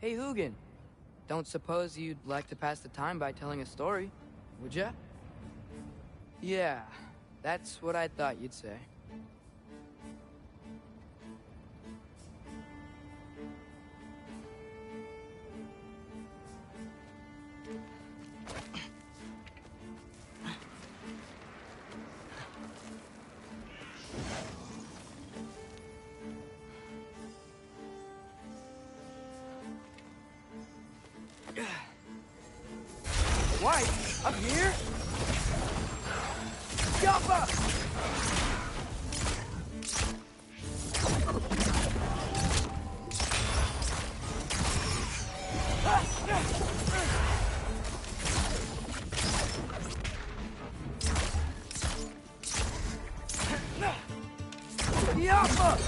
Hey, Hugin. Don't suppose you'd like to pass the time by telling a story, would ya? Yeah, that's what I thought you'd say. White? Up here? Jump up! Yappa!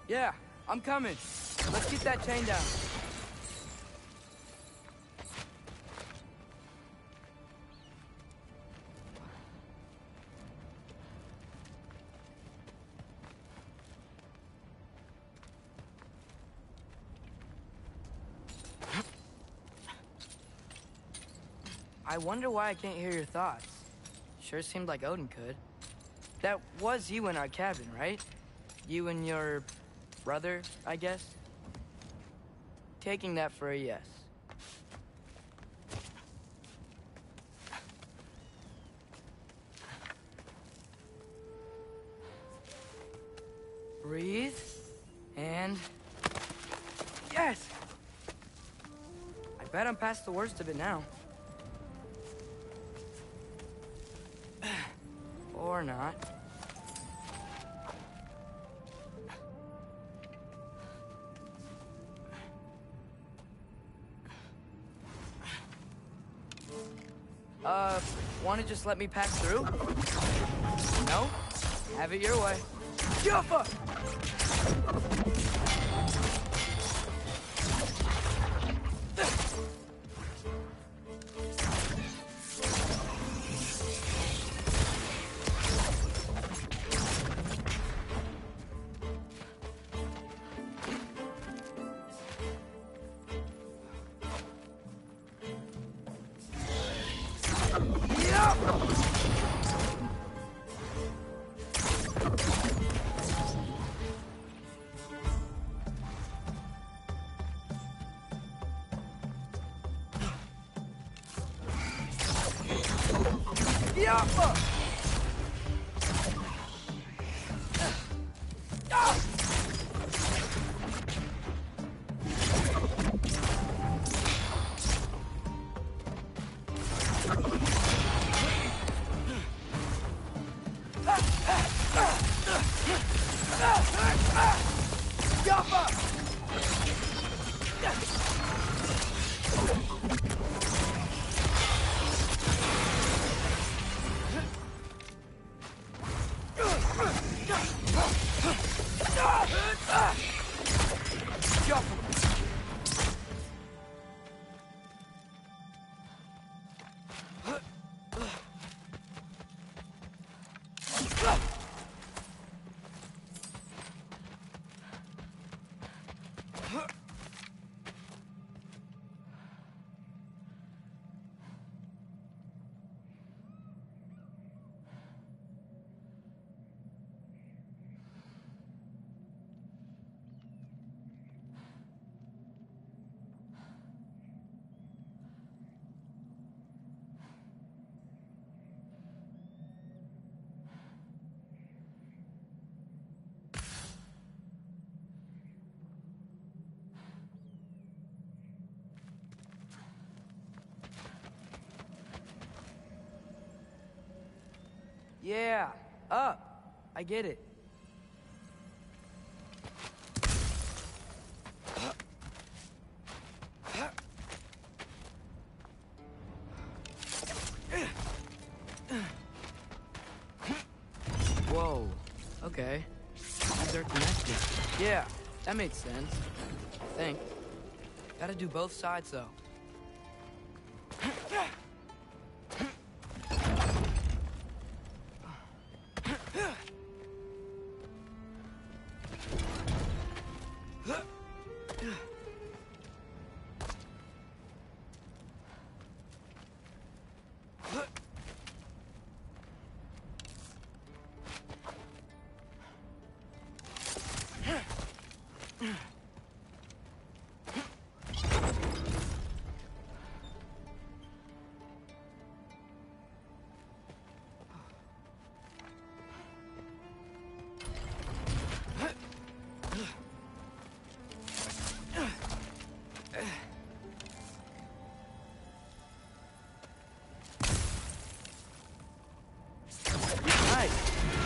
Yeah, I'm coming. Let's get that chain down. I wonder why I can't hear your thoughts. Sure seemed like Odin could. That was you in our cabin, right? You and your brother, I guess? Taking that for a yes. Breathe, and... yes! I bet I'm past the worst of it now. Or not. Want to just let me pass through? No? Have it your way. Jumpa! Yeah, up. I get it. Whoa. Okay. They're connected. Yeah, that made sense. I think. Gotta do both sides, though.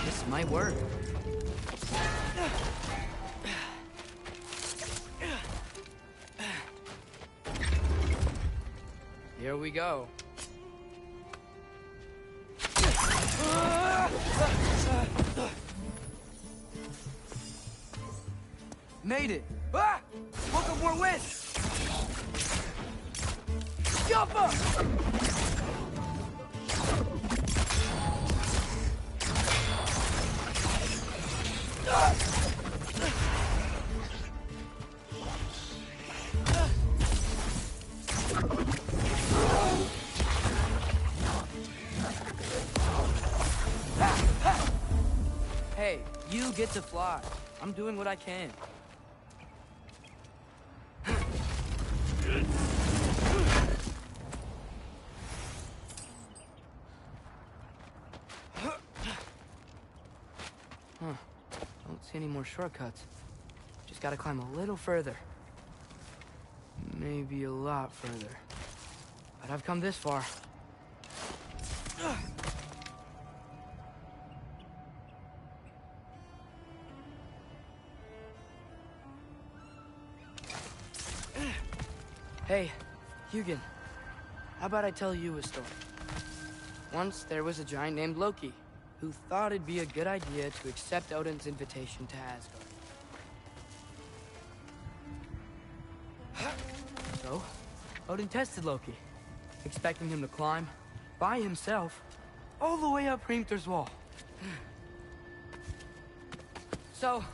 This might work. Here we go. Made it! Ah! Welcome more wind! Jump up! Hey, you get to fly. I'm doing what I can. Don't see any more shortcuts. Just gotta climb a little further. Maybe a lot further. But I've come this far. Hey, Hugin. How about I tell you a story? Once there was a giant named Loki, who thought it'd be a good idea to accept Odin's invitation to Asgard. So, Odin tested Loki, expecting him to climb, by himself, all the way up Hrimthur's wall. So,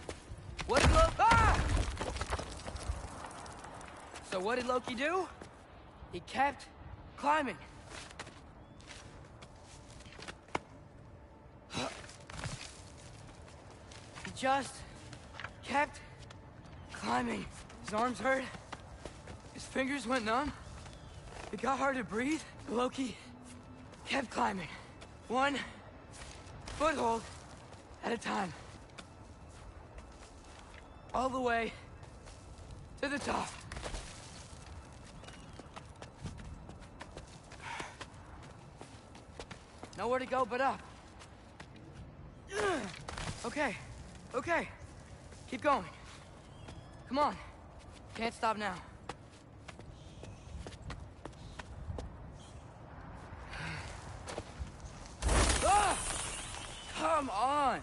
what did Loki do? He kept climbing. He just kept climbing. His arms hurt. His fingers went numb. It got hard to breathe. Loki kept climbing. One foothold at a time. All the way to the top. Nowhere to go but up. Okay. Okay. Keep going. Come on. Can't stop now. Ah! Come on.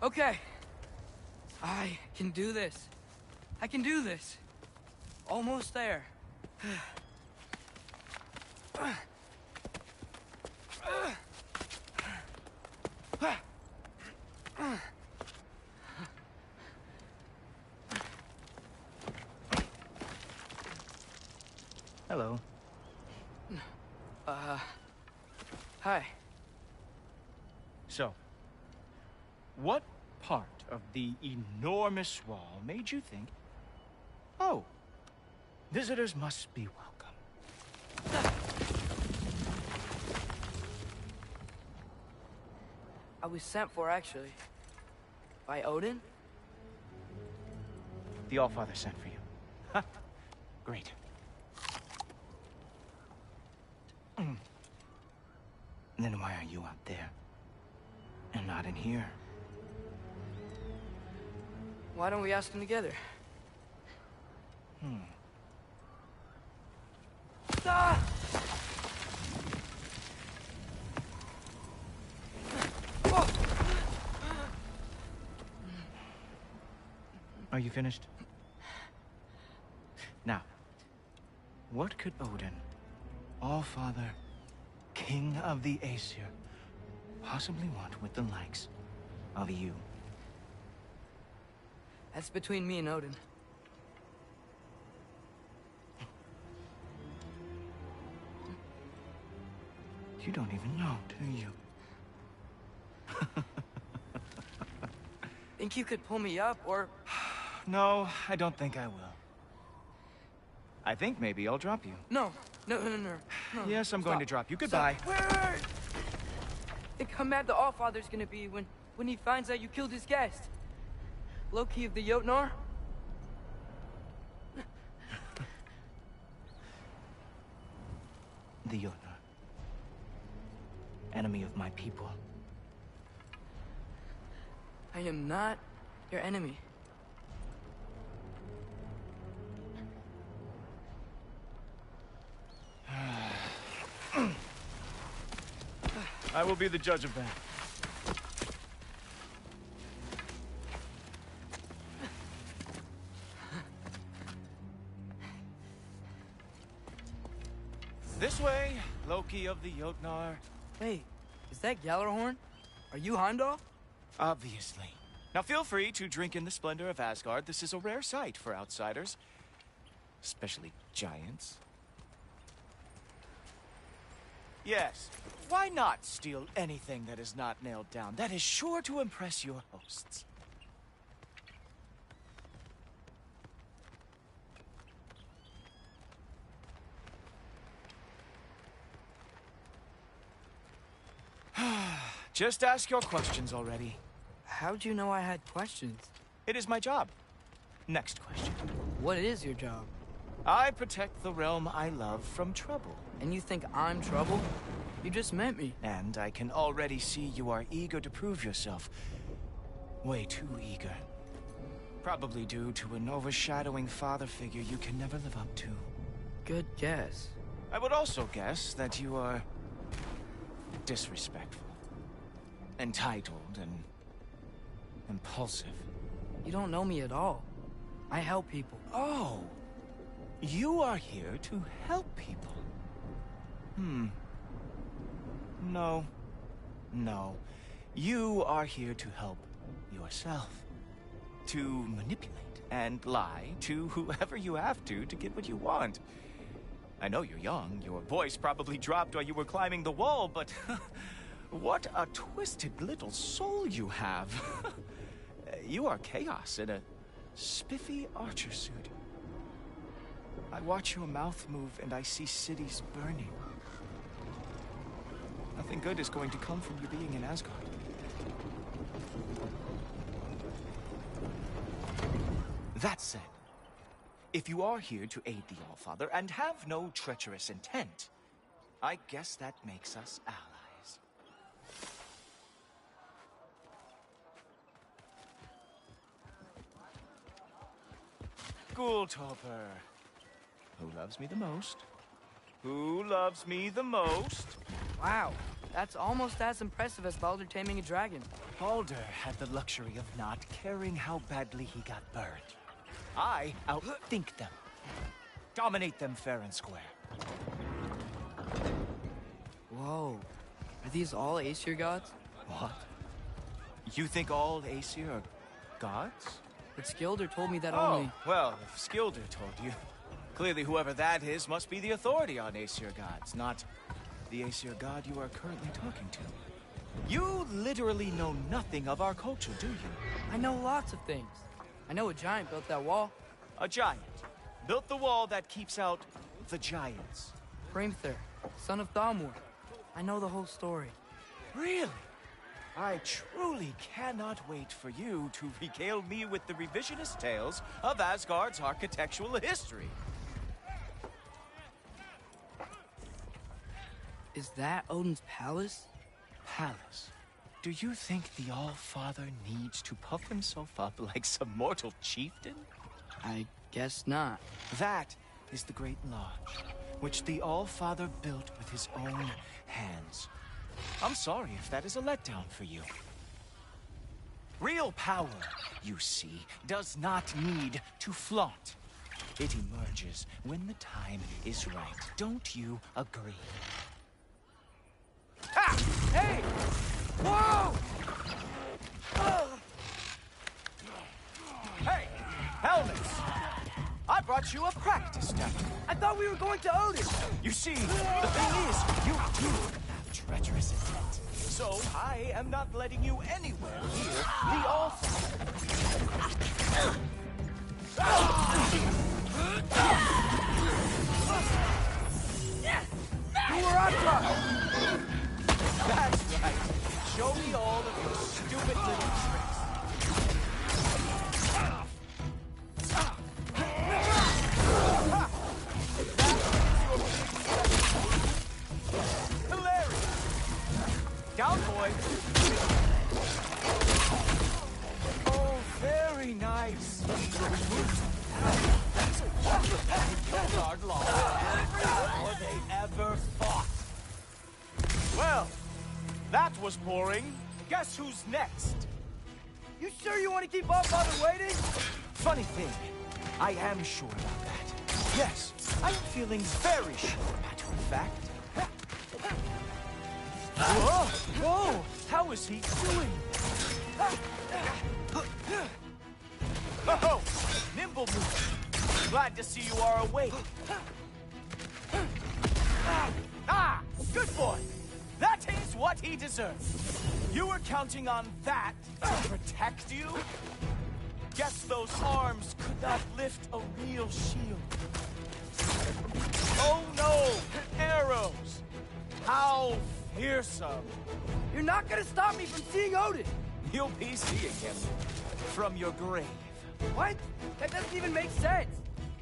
Okay. I can do this. I can do this. Almost there. Hello. Hi. So, what part of the enormous wall made you think, oh, visitors must be welcome? I was sent for, actually. By Odin? The Allfather sent for you. Ha! Great. Then why are you out there? And not in here? Why don't we ask them together? Ah! Oh! Are you finished? Now, what could Odin, Allfather, King of the Aesir, possibly want with the likes of you? That's between me and Odin. You don't even know, do you? Think you could pull me up, or... No, I don't think I will. I think maybe I'll drop you. No. No. Yes, I'm going to drop you. Goodbye. Stop. Wait. Think how mad the Allfather's gonna be when he finds out you killed his guest. Loki of the Jotnar? The Jotnar. Enemy of my people. I am not your enemy. I will be the judge of that. This way, Loki of the Jotnar. Wait, is that Gjallarhorn? Are you Heimdall? Obviously. Now feel free to drink in the splendor of Asgard. This is a rare sight for outsiders. Especially giants. Yes, why not steal anything that is not nailed down? That is sure to impress your hosts. Just ask your questions already. How'd you know I had questions? It is my job. Next question. What is your job? I protect the realm I love from trouble. And you think I'm trouble? You just met me. And I can already see you are eager to prove yourself. Way too eager. Probably due to an overshadowing father figure you can never live up to. Good guess. I would also guess that you are disrespectful, entitled, and impulsive. You don't know me at all. I help people. Oh, you are here to help people. No. You are here to help yourself. To manipulate and lie to whoever you have to get what you want. I know you're young. Your voice probably dropped while you were climbing the wall, but what a twisted little soul you have. You are chaos in a spiffy archer suit. I watch your mouth move and I see cities burning. Nothing good is going to come from you being in Asgard. That said, if you are here to aid the Allfather and have no treacherous intent, I guess that makes us allies. Ghoultoper. Who loves me the most? Who loves me the most? Wow, that's almost as impressive as Baldur taming a dragon. Baldur had the luxury of not caring how badly he got burned. I outthink them. Dominate them fair and square. Whoa, are these all Aesir gods? What? You think all Aesir are gods? But Skilder told me that only... well, if Skilder told you, clearly whoever that is must be the authority on Aesir gods, not the Aesir god you are currently talking to. You literally know nothing of our culture, do you? I know lots of things. I know a giant built that wall. A giant built the wall that keeps out the giants. Hrimthur, son of Thalmor. I know the whole story. Really? I truly cannot wait for you to regale me with the revisionist tales of Asgard's architectural history. Is that Odin's palace? Palace? Do you think the All-Father needs to puff himself up like some mortal chieftain? I guess not. That is the Great Lodge, which the All-Father built with his own hands. I'm sorry if that is a letdown for you. Real power, you see, does not need to flaunt. It emerges when the time is right. Don't you agree? Ah! Hey! Whoa! Hey! Helmets! I brought you a practice demo. I thought we were going to Odin! You see, the thing is, you have treacherous intent. So I am not letting you anywhere near the All-Father. You were on top! That's right. Show me all of your stupid little tricks. Hilarious! Down, boy! Oh, very nice. Guard lost before they ever fought. Well, that was boring. Guess who's next? You sure you want to keep up while they're waiting? Funny thing, I am sure about that. Yes, I'm feeling very sure, matter of fact. Whoa! Whoa! How is he doing? Oh! Nimble move! Glad to see you are awake. Ah! Good boy! That is what he deserves. You were counting on that to protect you? Guess those arms could not lift a real shield. Oh no! Arrows! How fearsome! You're not gonna stop me from seeing Odin! You'll be seeing him from your grave. What? That doesn't even make sense!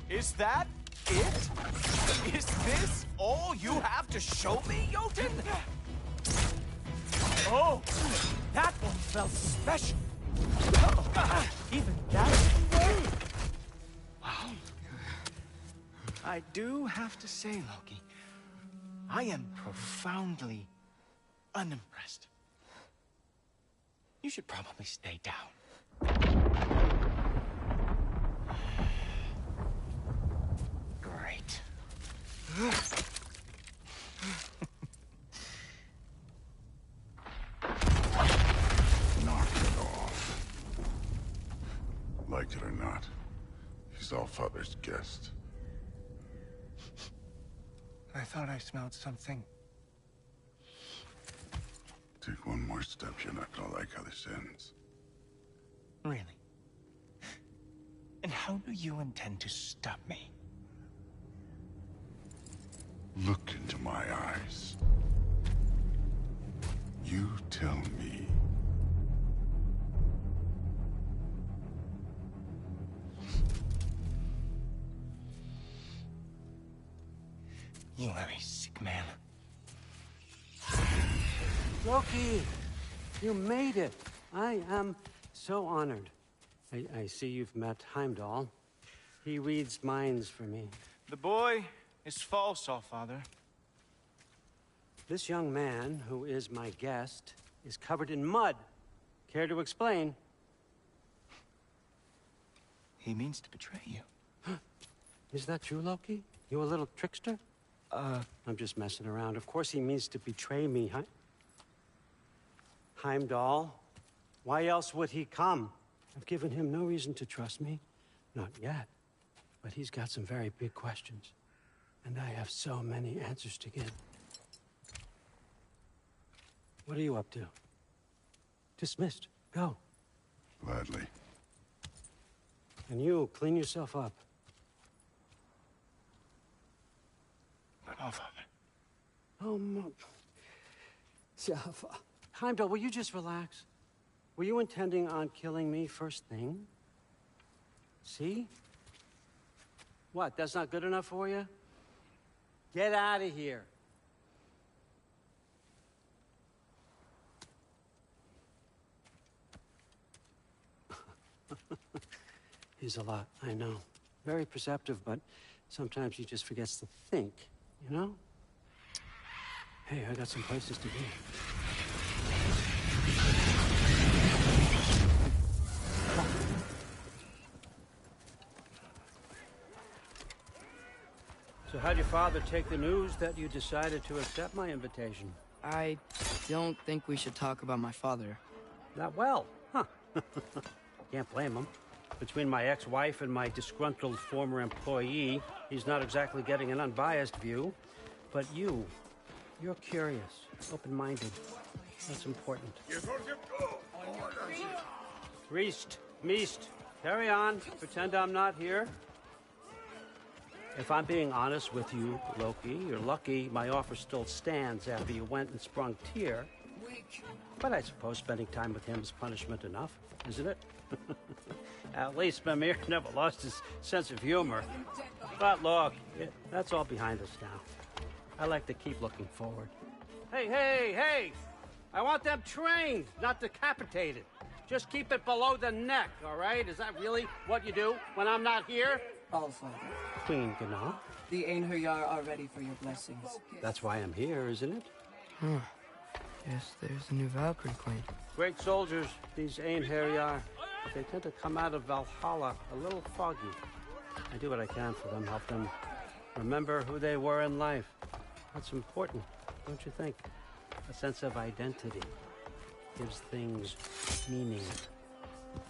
Is that it? Is this all you have to show me, Jotun? Oh, that one felt special. Even that? Wow. I do have to say, Loki, I am profoundly unimpressed. You should probably stay down. Great. Knock it off. Like it or not, he's All-Father's guest. I thought I smelled something. Take one more step, you're not gonna like how this ends. Really? And how do you intend to stop me? Look into my eyes. You tell me. You are a sick man. Loki, you made it. I am so honored. I see you've met Heimdall. He reads minds for me. The boy is false, All-Father. This young man, who is my guest, is covered in mud. Care to explain? He means to betray you. Is that true, Loki? You a little trickster? I'm just messing around. Of course he means to betray me, Heimdall? Why else would he come? I've given him no reason to trust me. Not yet. But he's got some very big questions. And I have so many answers to give. What are you up to? Dismissed. Go. Gladly. And you, clean yourself up. But All-Father. Oh, Java. Heimdall, will you just relax? Were you intending on killing me first thing? See? What, that's not good enough for you? Get out of here. He's a lot, I know. Very perceptive, but sometimes he just forgets to think, you know? Hey, I got some places to be. So how'd your father take the news that you decided to accept my invitation? I don't think we should talk about my father. Not well, huh? Can't blame him. Between my ex-wife and my disgruntled former employee, he's not exactly getting an unbiased view. But you're curious, open-minded. That's important. Riest, Meest, carry on. Pretend I'm not here. If I'm being honest with you, Loki, you're lucky my offer still stands after you went and sprung Tyr. But I suppose spending time with him is punishment enough, isn't it? At least Mimir never lost his sense of humor. But look, that's all behind us now. I like to keep looking forward. Hey! I want them trained, not decapitated. Just keep it below the neck, all right? Is that really what you do when I'm not here? All Father. Queen Gná. The Einherjar are ready for your blessings. That's why I'm here, isn't it? Yes, there's a new Valkyrie queen. Great soldiers, these Einherjar. They tend to come out of Valhalla a little foggy. I do what I can for them, help them remember who they were in life. That's important, don't you think? A sense of identity gives things meaning.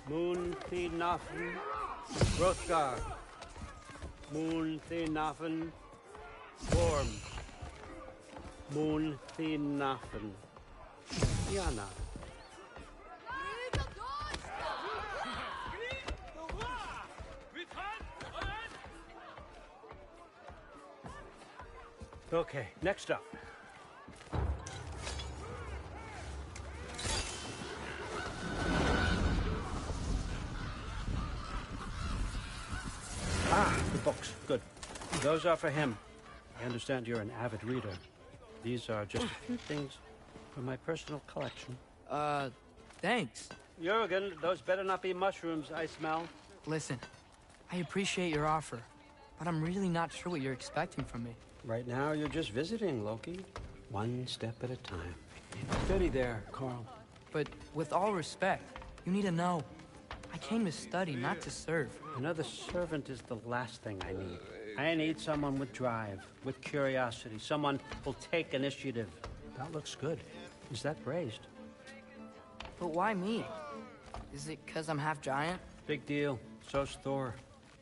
Moon Thinafen, Hrothgar. Moon Thinafen, Gorm. Moon Thinafen, Yana. Okay, next up. The books. Good. Those are for him. I understand you're an avid reader. These are just a few things from my personal collection. Thanks. Jurgen, those better not be mushrooms I smell. Listen, I appreciate your offer, but I'm really not sure what you're expecting from me. Right now, you're just visiting, Loki. One step at a time. Steady there, Carl. But with all respect, you need to know. I came to study, not to serve. Another servant is the last thing I need. I need someone with drive, with curiosity, someone who'll take initiative. That looks good. Is that praised? But why me? Is it because I'm half giant? Big deal. So's Thor.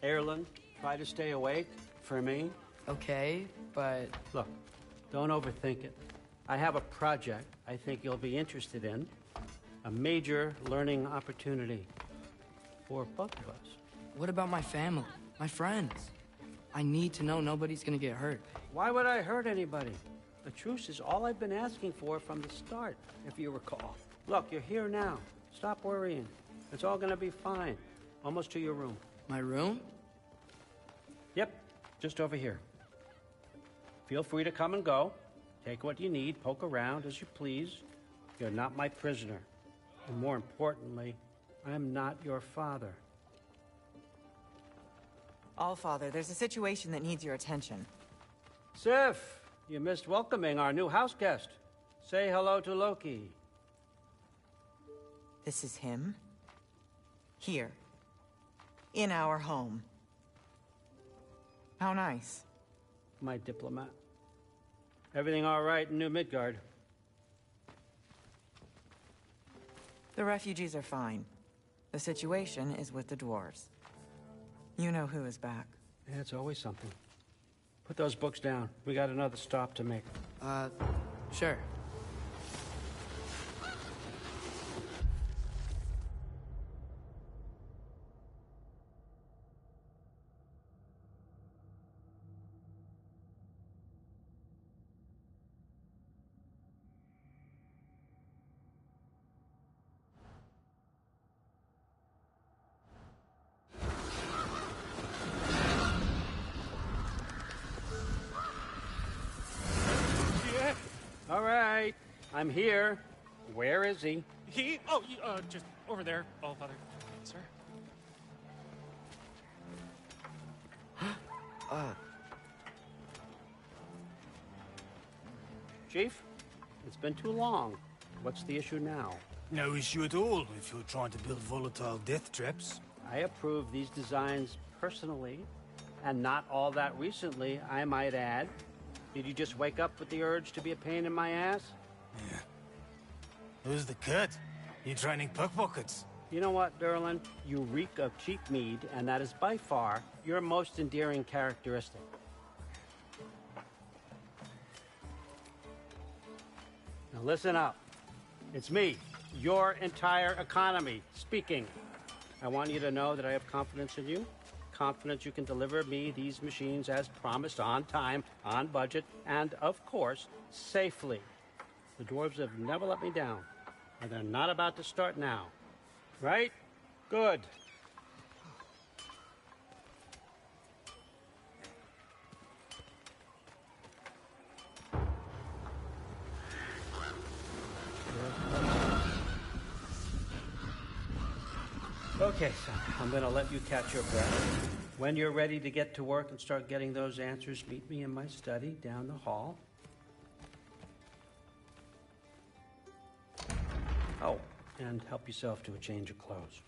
Erlen, try to stay awake for me. Okay, but... Look, don't overthink it. I have a project I think you'll be interested in. A major learning opportunity for both of us. What about my family? My friends? I need to know nobody's gonna get hurt. Why would I hurt anybody? The truce is all I've been asking for from the start, if you recall. Look, you're here now. Stop worrying. It's all gonna be fine. Almost to your room. My room? Yep, just over here. Feel free to come and go. Take what you need, poke around as you please. You're not my prisoner. And more importantly, I'm not your father. All Father, there's a situation that needs your attention. Sif, you missed welcoming our new house guest. Say hello to Loki. This is him. Here. In our home. How nice. My diplomat. Everything all right in New Midgard? The refugees are fine. The situation is with the dwarves. You know who is back. Yeah, it's always something. Put those books down. We got another stop to make. Sure. I'm here. Where is he? Just over there, All Father. Sir? Chief, it's been too long. What's the issue now? No issue at all if you're trying to build volatile death traps. I approve these designs personally, and not all that recently, I might add. Did you just wake up with the urge to be a pain in my ass? Yeah. Who's the cut? You training pickpockets? You know what, Derlin? You reek of cheap mead, and that is by far your most endearing characteristic. Now listen up. It's me, your entire economy, speaking. I want you to know that I have confidence in you. Confidence you can deliver me these machines as promised, on time, on budget, and, of course, safely. The dwarves have never let me down, and they're not about to start now. Right? Good. Okay, son, I'm going to let you catch your breath. When you're ready to get to work and start getting those answers, meet me in my study down the hall. Oh, and help yourself to a change of clothes.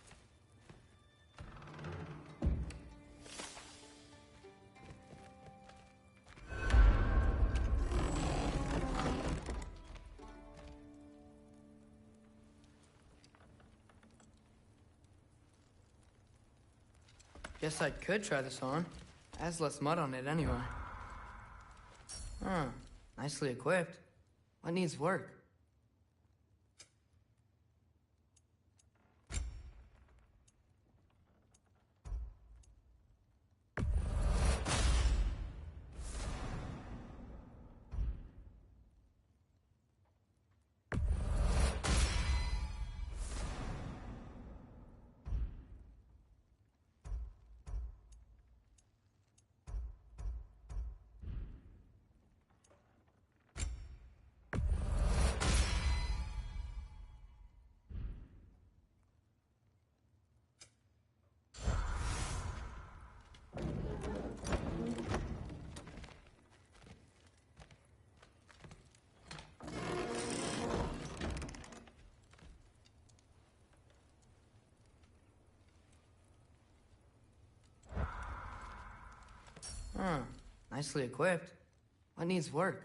Guess I could try this on. Has less mud on it anyway. Huh. Nicely equipped. What needs work? Huh. Nicely equipped. What needs work?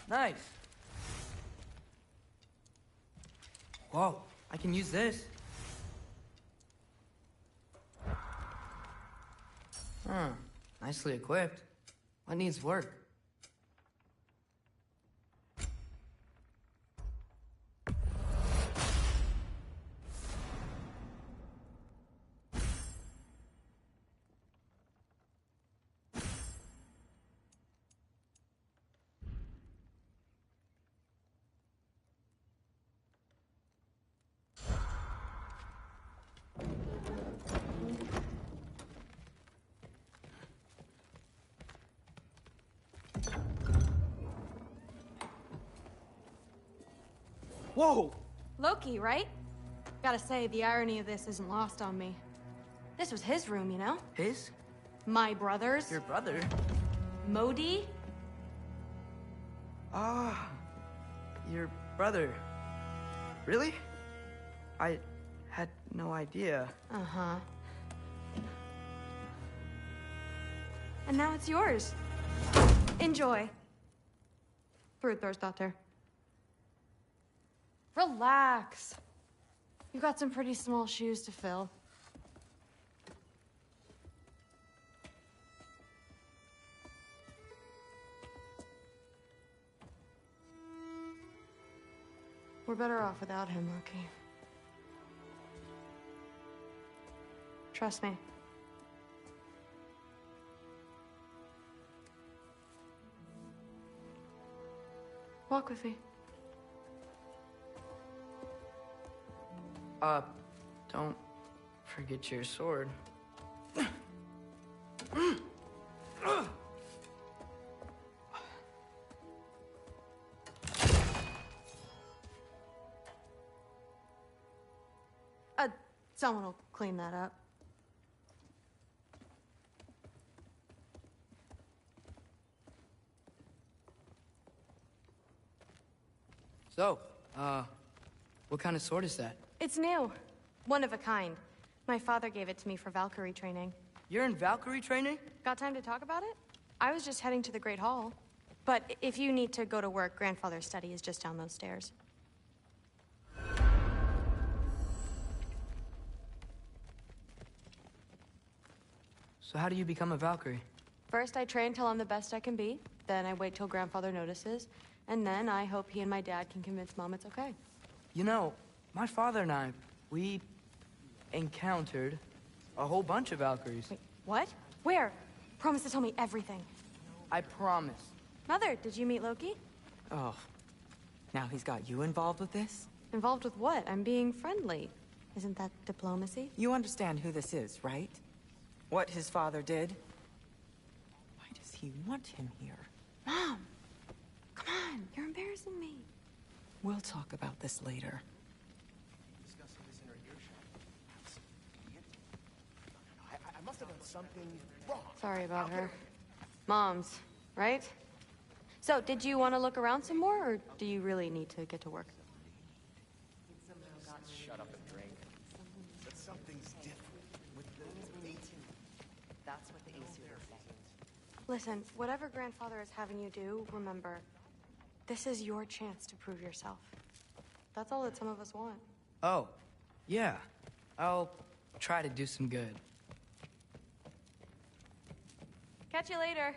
Nice. Whoa, I can use this. Huh. Nicely equipped. What needs work? Whoa! Loki, right? Gotta say, the irony of this isn't lost on me. This was his room, you know? His? My brother's. Your brother? Modi? Ah, your brother. Really? I had no idea. Uh-huh. And now it's yours. Enjoy. Fruit thirst out there. Relax. You've got some pretty small shoes to fill. We're better off without him, Loki. Trust me. Walk with me. Don't forget your sword. Someone will clean that up. So, what kind of sword is that? It's new. One of a kind. My father gave it to me for Valkyrie training. You're in Valkyrie training? Got time to talk about it? I was just heading to the Great Hall. But if you need to go to work, Grandfather's study is just down those stairs. So how do you become a Valkyrie? First, I train till I'm the best I can be. Then I wait till Grandfather notices. And then I hope he and my dad can convince Mom it's okay. You know, my father and I, we encountered a whole bunch of Valkyries. Wait, what? Where? Promise to tell me everything. I promise. Mother, did you meet Loki? Oh, now he's got you involved with this? Involved with what? I'm being friendly. Isn't that diplomacy? You understand who this is, right? What his father did? Why does he want him here? Mom! Come on, you're embarrassing me. We'll talk about this later. I must have done something wrong. Sorry about her. Mom's, right? So, did you want to look around some more, or do you really need to get to work? Shut up and drink. But something's different with the meeting. That's what the Aesir are saying. Listen, whatever Grandfather is having you do, remember, this is your chance to prove yourself. That's all that some of us want. Oh, yeah. I'll try to do some good. Catch you later.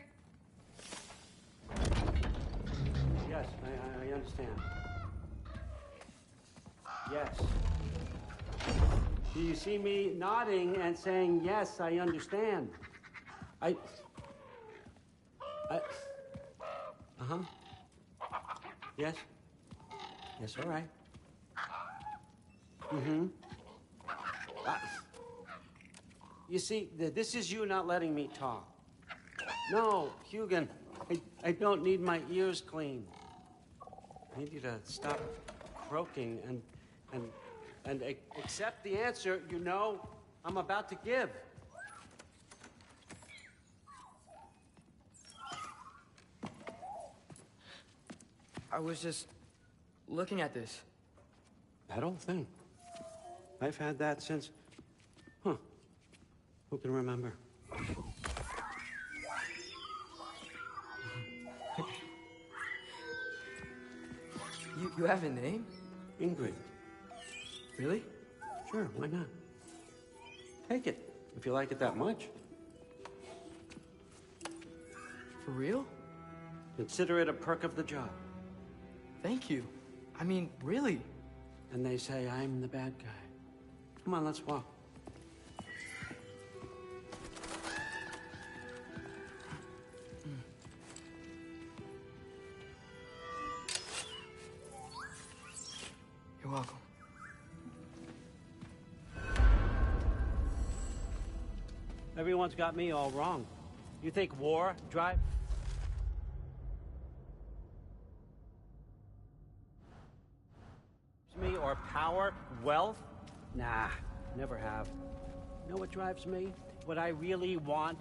Yes, I understand. Yes. Do you see me nodding and saying, yes, I understand? Uh-huh. Yes? Yes, all right. Mm-hmm. You see, this is you not letting me talk. No, Hugin, I don't need my ears cleaned. I need you to stop croaking and accept the answer you know I'm about to give. I was just looking at this. That old thing. I've had that since... Who can remember? You have a name? Ingrid. Really? Sure, why not? Take it, if you like it that much. For real? Consider it a perk of the job. Thank you. I mean, really. And they say I'm the bad guy. Come on, let's walk. You're welcome. Everyone's got me all wrong. You think war drive... me or power, wealth? Nah, never have. You know what drives me? What I really want?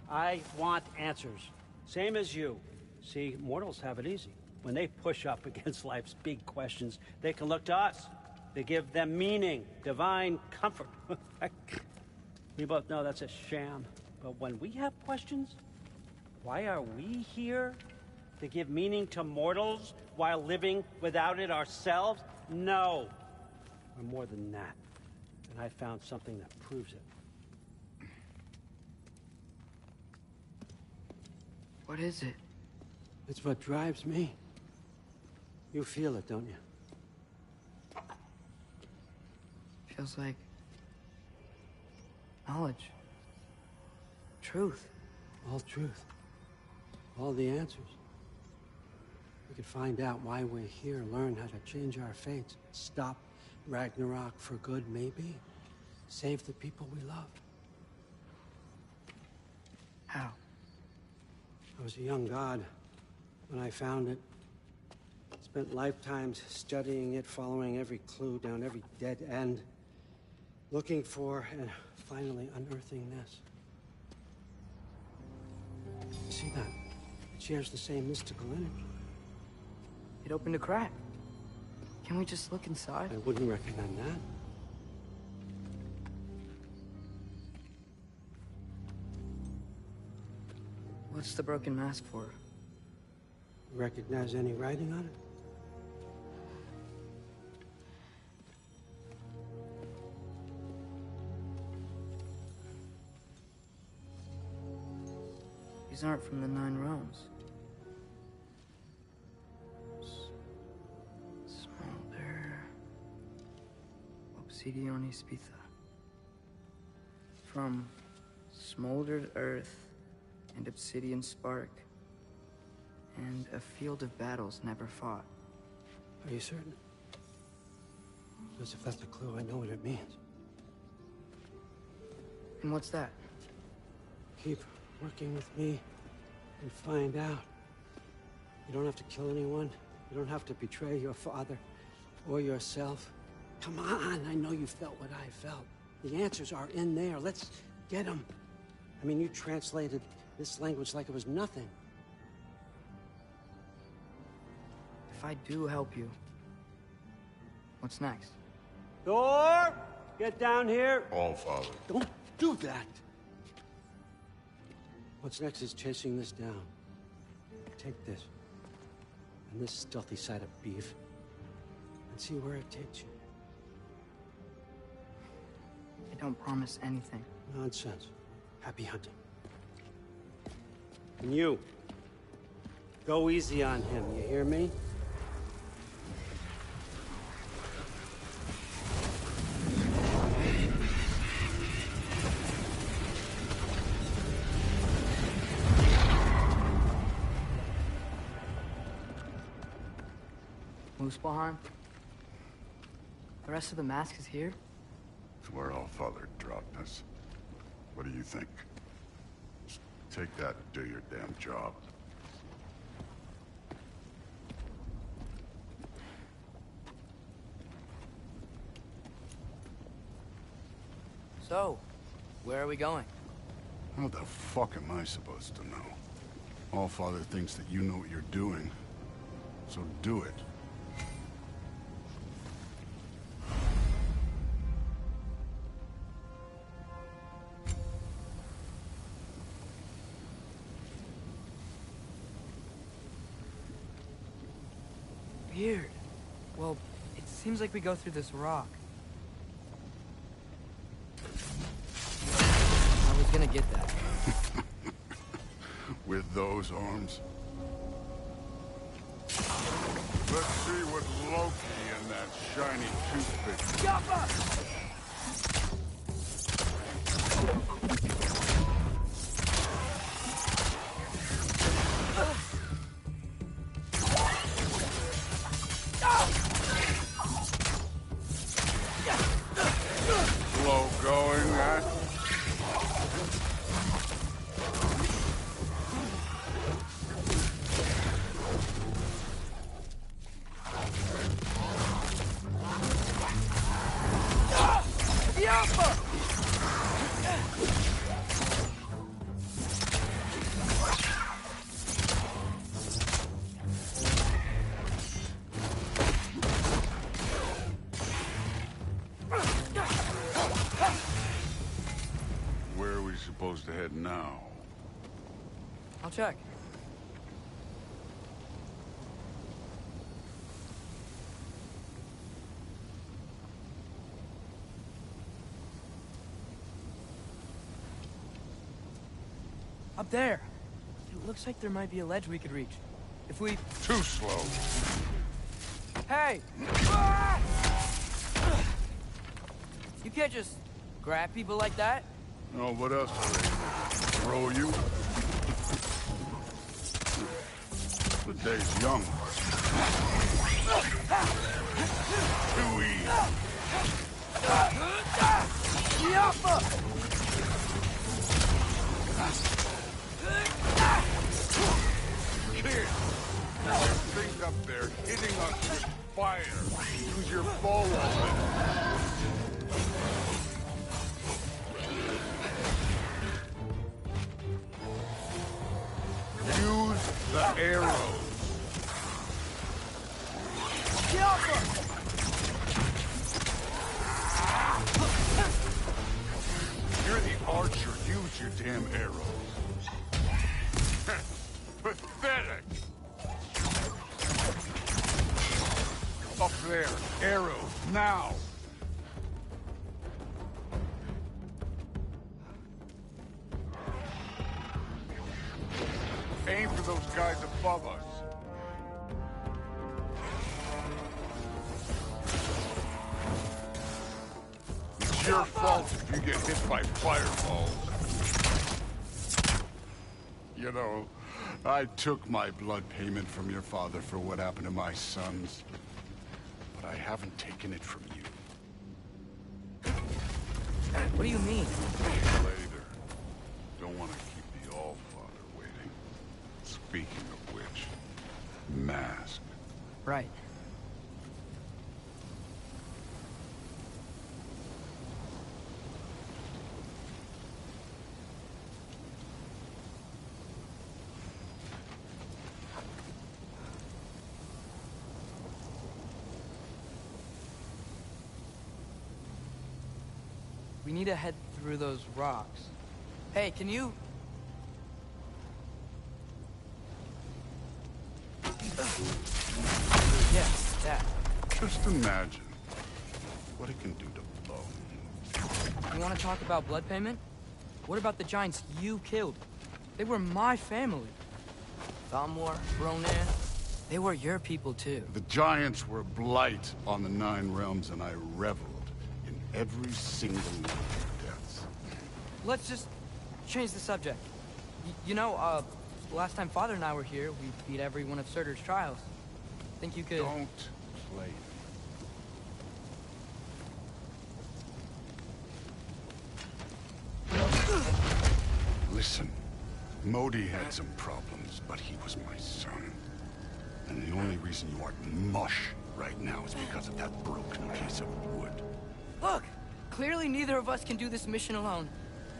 I want answers. Same as you. See, mortals have it easy. When they push up against life's big questions, they can look to us. They give them meaning, divine comfort. We both know that's a sham. But when we have questions, why are we here? To give meaning to mortals while living without it ourselves? No. We're more than that. And I found something that proves it. What is it? It's what drives me. You feel it, don't you? Feels like knowledge. Truth. All truth. All the answers. We could find out why we're here, learn how to change our fates, stop Ragnarok for good, maybe. Save the people we love. How? I was a young god when I found it. Spent lifetimes studying it, following every clue down every dead end, looking for and finally unearthing this. You see that? It shares the same mystical energy. It opened a crack. Can we just look inside? I wouldn't recommend that. What's the broken mask for? Recognize any writing on it? These aren't from the Nine Realms. Smolder. Obsidione Spitha. From smoldered earth and obsidian spark. And a field of battles never fought. Are you certain? Because if that's a clue, I know what it means. And what's that? Keep working with me and find out. You don't have to kill anyone. You don't have to betray your father or yourself. Come on, I know you felt what I felt. The answers are in there. Let's get them. I mean, you translated this language like it was nothing. If I do help you, what's next? Thor! Get down here! All Father. Don't do that! What's next is chasing this down. Take this, and this stealthy side of beef, and see where it takes you. I don't promise anything. Nonsense. Happy hunting. And you, go easy on him, you hear me? Muspelheim? The rest of the mask is here? It's where All Father dropped us. What do you think? Just take that and do your damn job. So, where are we going? How the fuck am I supposed to know? All Father thinks that you know what you're doing, so do it. Weird. Well, it seems like we go through this rock. I was gonna get that. With those arms? Let's see what Loki and that shiny toothpick... Jump Slow going, huh? Where are we supposed to head now? I'll check. Up there. It looks like there might be a ledge we could reach. If we... Too slow. Hey! Ah! You can't just grab people like that. Oh, what else are they gonna throw you? The day's young. Too easy. Kid, that thing up there hitting us with fire. Use your bow on it. Use the arrows. You're the archer. Use your damn arrows. Pathetic. Up there. Arrows. Now. Aim for those guys above us. It's your fault if you get hit by fireballs. You know, I took my blood payment from your father for what happened to my sons. But I haven't taken it from you. What do you mean? Later. Don't want to keep the Allfather waiting. Speaking of which, mask. Right. We need to head through those rocks. Hey, can you... Yes, that. Just imagine what it can do to bone. You want to talk about blood payment? What about the giants you killed? They were my family. Thamor, Ronan, they were your people too. The giants were a blight on the Nine Realms, and I reveled in every single one of their deaths. Let's just change the subject. You know, last time Father and I were here, we beat every one of Surtur's trials. Think you could... Don't play. Listen, Modi had some problems, but he was my son. And the only reason you aren't mush right now is because of that broken piece of wood. Look! Clearly neither of us can do this mission alone.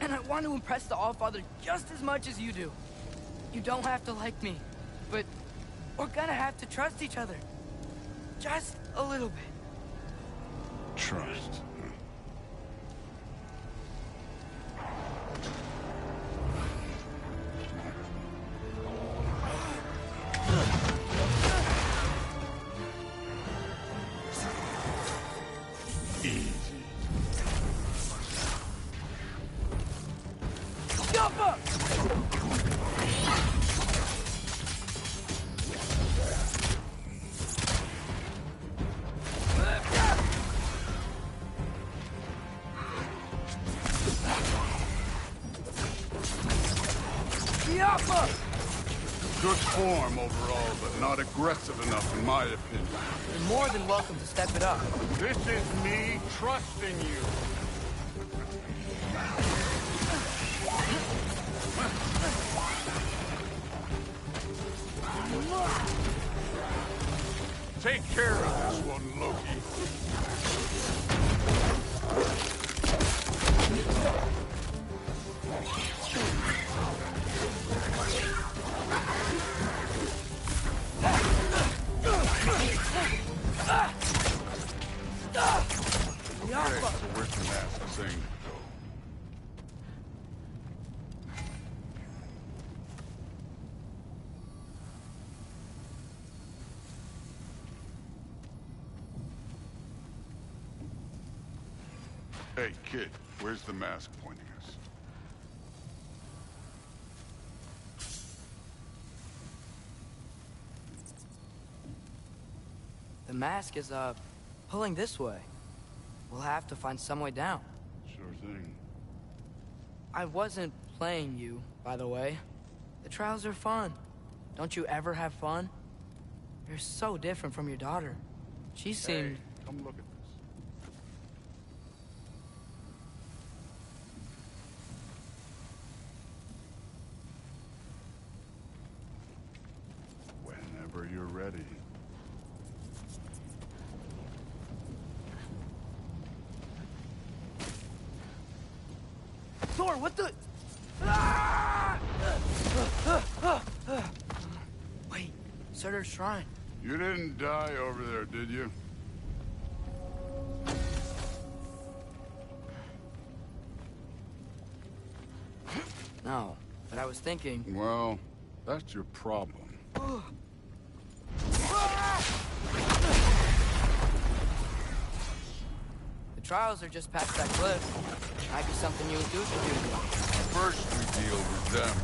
And I want to impress the Allfather just as much as you do. You don't have to like me, but we're gonna have to trust each other. Just a little bit. Trust. Easy. Jump up! Good form overall, but not aggressive enough in my opinion. You're more than welcome to step it up. This is me trusting you. Take care of this one, Loki. Okay, so where's the mask thing go? Hey, kid, where's the mask pointing us? The mask is, pulling this way. We'll have to find some way down. Sure thing. I wasn't playing you, by the way. The trials are fun. Don't you ever have fun? You're so different from your daughter. She seemed... Hey, come look at this. Whenever you're ready. Thor, what the... Wait, Surtur's shrine. You didn't die over there, did you? No, but I was thinking... Well, that's your problem. The trials are just past that cliff. Might be something you and Duke could do. First we deal with them.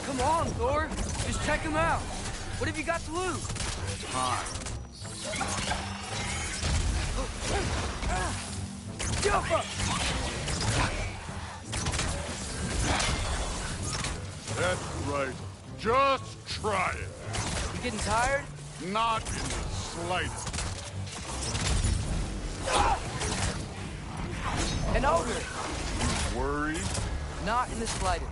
Come on, Thor. Just check him out. What have you got to lose? Time. Jump up! That's right. Just try it. You getting tired? Not in the slightest. An ogre. Worried? Not in the slightest.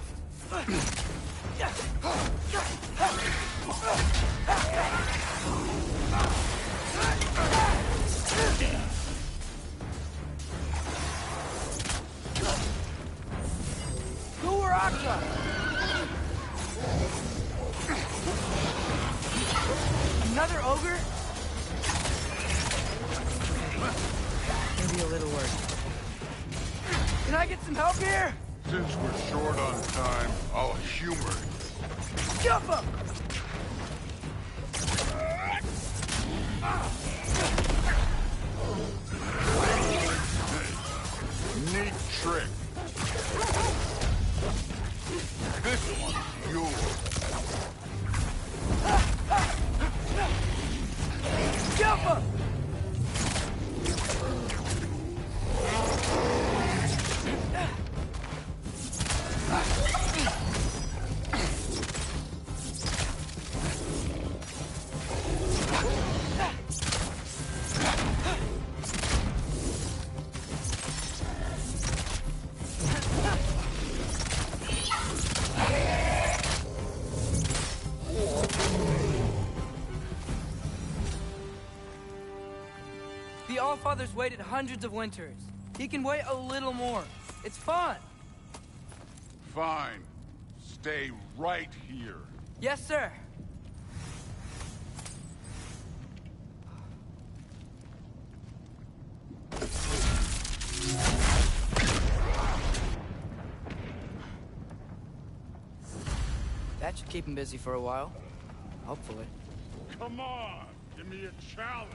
Another ogre? Maybe a little worse. Can I get some help here? Since we're short on time, I'll humor you. Jump up! Neat trick. This one's yours. Jump up! The Allfather's waited hundreds of winters. He can wait a little more. It's fun. Fine. Stay right here. Yes, sir. That should keep him busy for a while. Hopefully. Come on! Give me a challenge!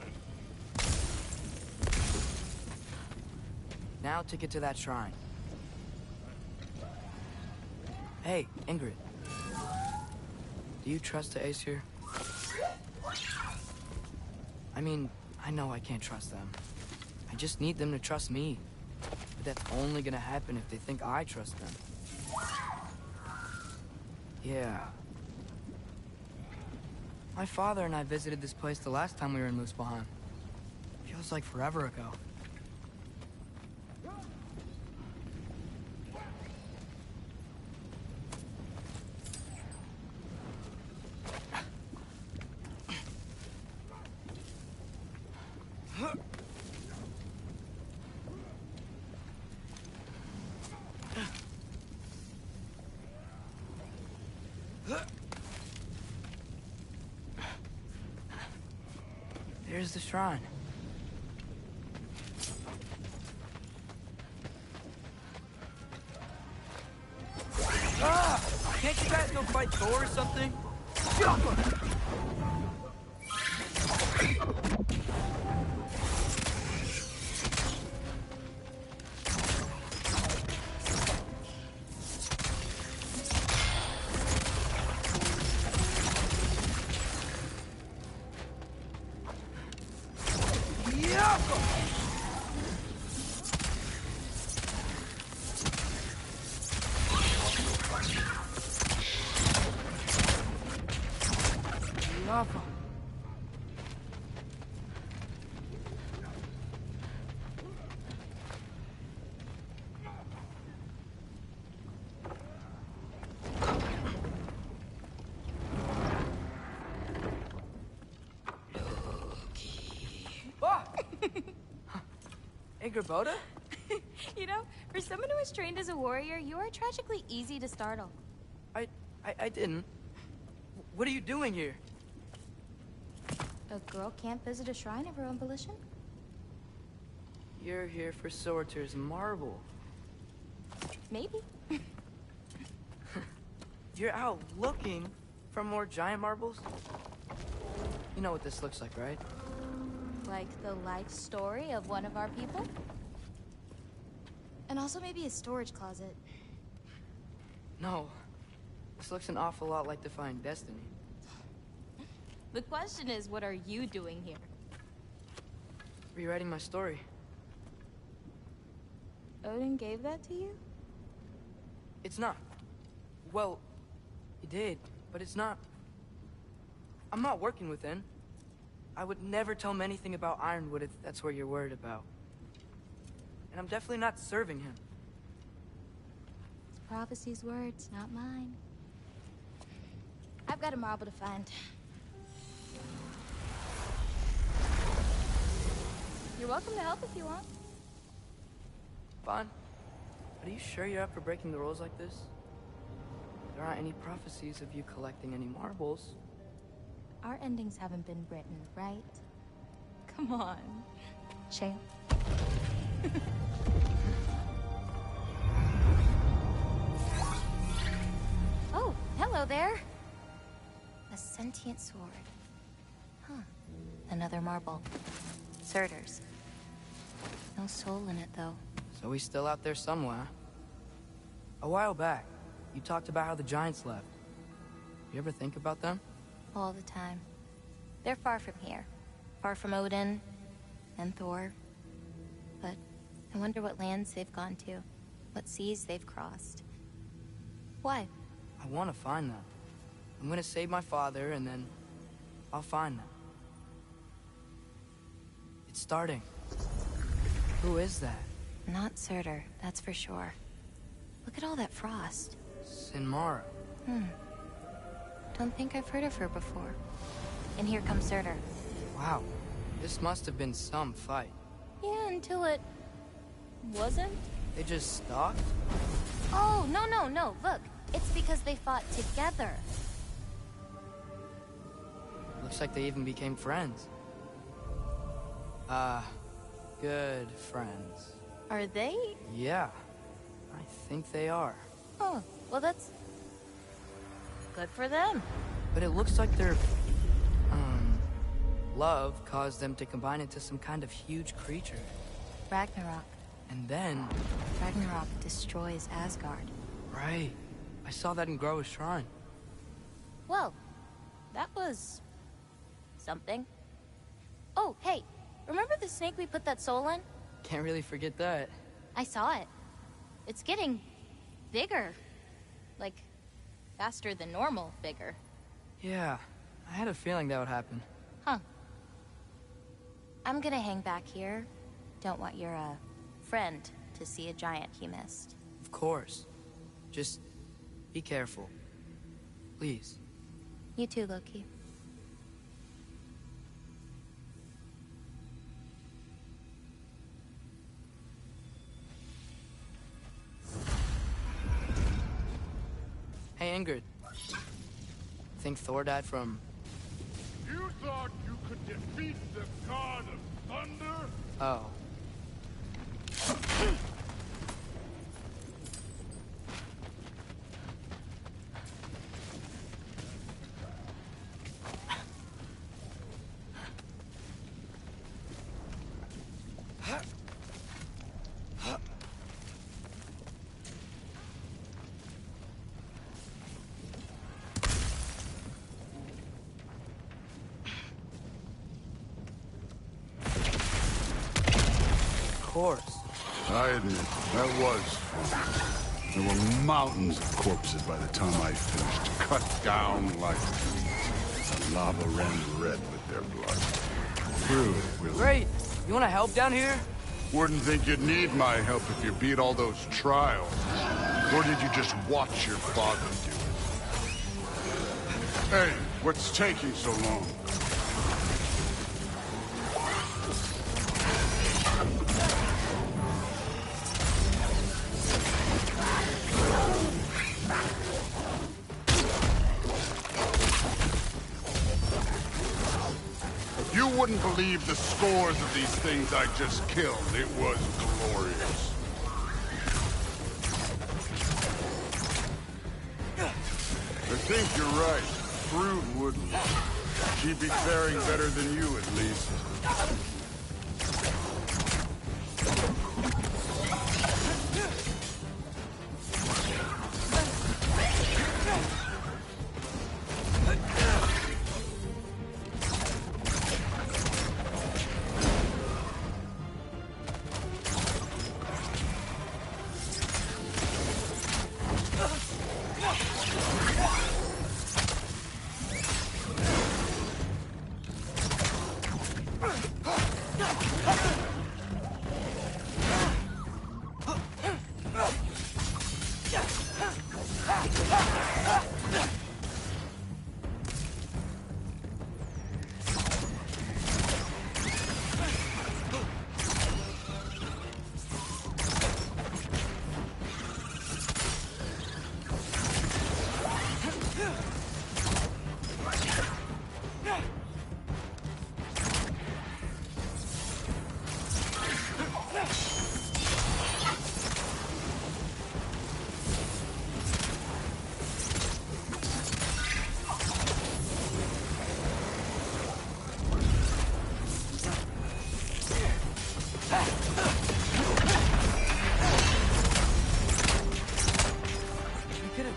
Now to get to that shrine. Hey, Ingrid. Do you trust the Aesir? I mean, I know I can't trust them. I just need them to trust me. But that's only gonna happen if they think I trust them. Yeah. My father and I visited this place the last time we were in Muspelheim. Feels like forever ago. There's the shrine. Ah! Can't you guys go fight Thor or something? Jump him! awful. Hey, Gerboda? You know, for someone who was trained as a warrior, you are tragically easy to startle. I didn't. What are you doing here? A girl can't visit a shrine of her own volition? You're here for Sorter's marble. Maybe. You're out looking for more giant marbles? You know what this looks like, right? Like the life story of one of our people? And also maybe a storage closet. No. This looks an awful lot like Defying Destiny. The question is, what are you doing here? Rewriting my story. Odin gave that to you? It's not. Well, he did, but it's not. I'm not working with him. I would never tell him anything about Ironwood if that's what you're worried about. And I'm definitely not serving him. It's prophecy's words, not mine. I've got a marble to find. You're welcome to help if you want. Bon, are you sure you're up for breaking the rules like this? There aren't any prophecies of you collecting any marbles. Our endings haven't been written, right? Come on, champ. Oh, hello there. A sentient sword. Huh. Another marble. Surtur's. No soul in it, though. So he's still out there somewhere. A while back, you talked about how the giants left. You ever think about them? All the time. They're far from here. Far from Odin and Thor. But I wonder what lands they've gone to. What seas they've crossed. Why? I want to find them. I'm gonna save my father, and then I'll find them. It's starting. Who is that? Not Surtur, that's for sure. Look at all that frost. Sinmara. Don't think I've heard of her before. And here comes Surtur. Wow. This must have been some fight. Yeah, until it... wasn't? They just stalked? Oh, no. Look, it's because they fought together. Looks like they even became friends. Good friends. Are they? Yeah, I think they are. Oh, well that's... good for them. But it looks like their, love caused them to combine into some kind of huge creature. Ragnarok. And then... Ragnarok destroys Asgard. Right. I saw that in Groa's shrine. Well, that was... something. Oh, hey, remember the snake we put that soul in? Can't really forget that. I saw it. It's getting... bigger. Like, faster than normal bigger. Yeah, I had a feeling that would happen. Huh. I'm gonna hang back here. Don't want your, friend to see a giant he missed. Of course. Just be careful. Please. You too, Loki. Hey, Ingrid. Think Thor died from... You thought you could defeat the god of thunder? Oh. Of course. I admit, that was fun. There were mountains of corpses by the time I finished, cut down like weeds. Lava runs red with their blood. True, will. Great. You want to help down here? Wouldn't think you'd need my help if you beat all those trials. Or did you just watch your father do it? Hey, what's taking so long? You wouldn't believe the scores of these things I just killed. It was glorious. I think you're right. Brood wouldn't. She'd be faring better than you, at least.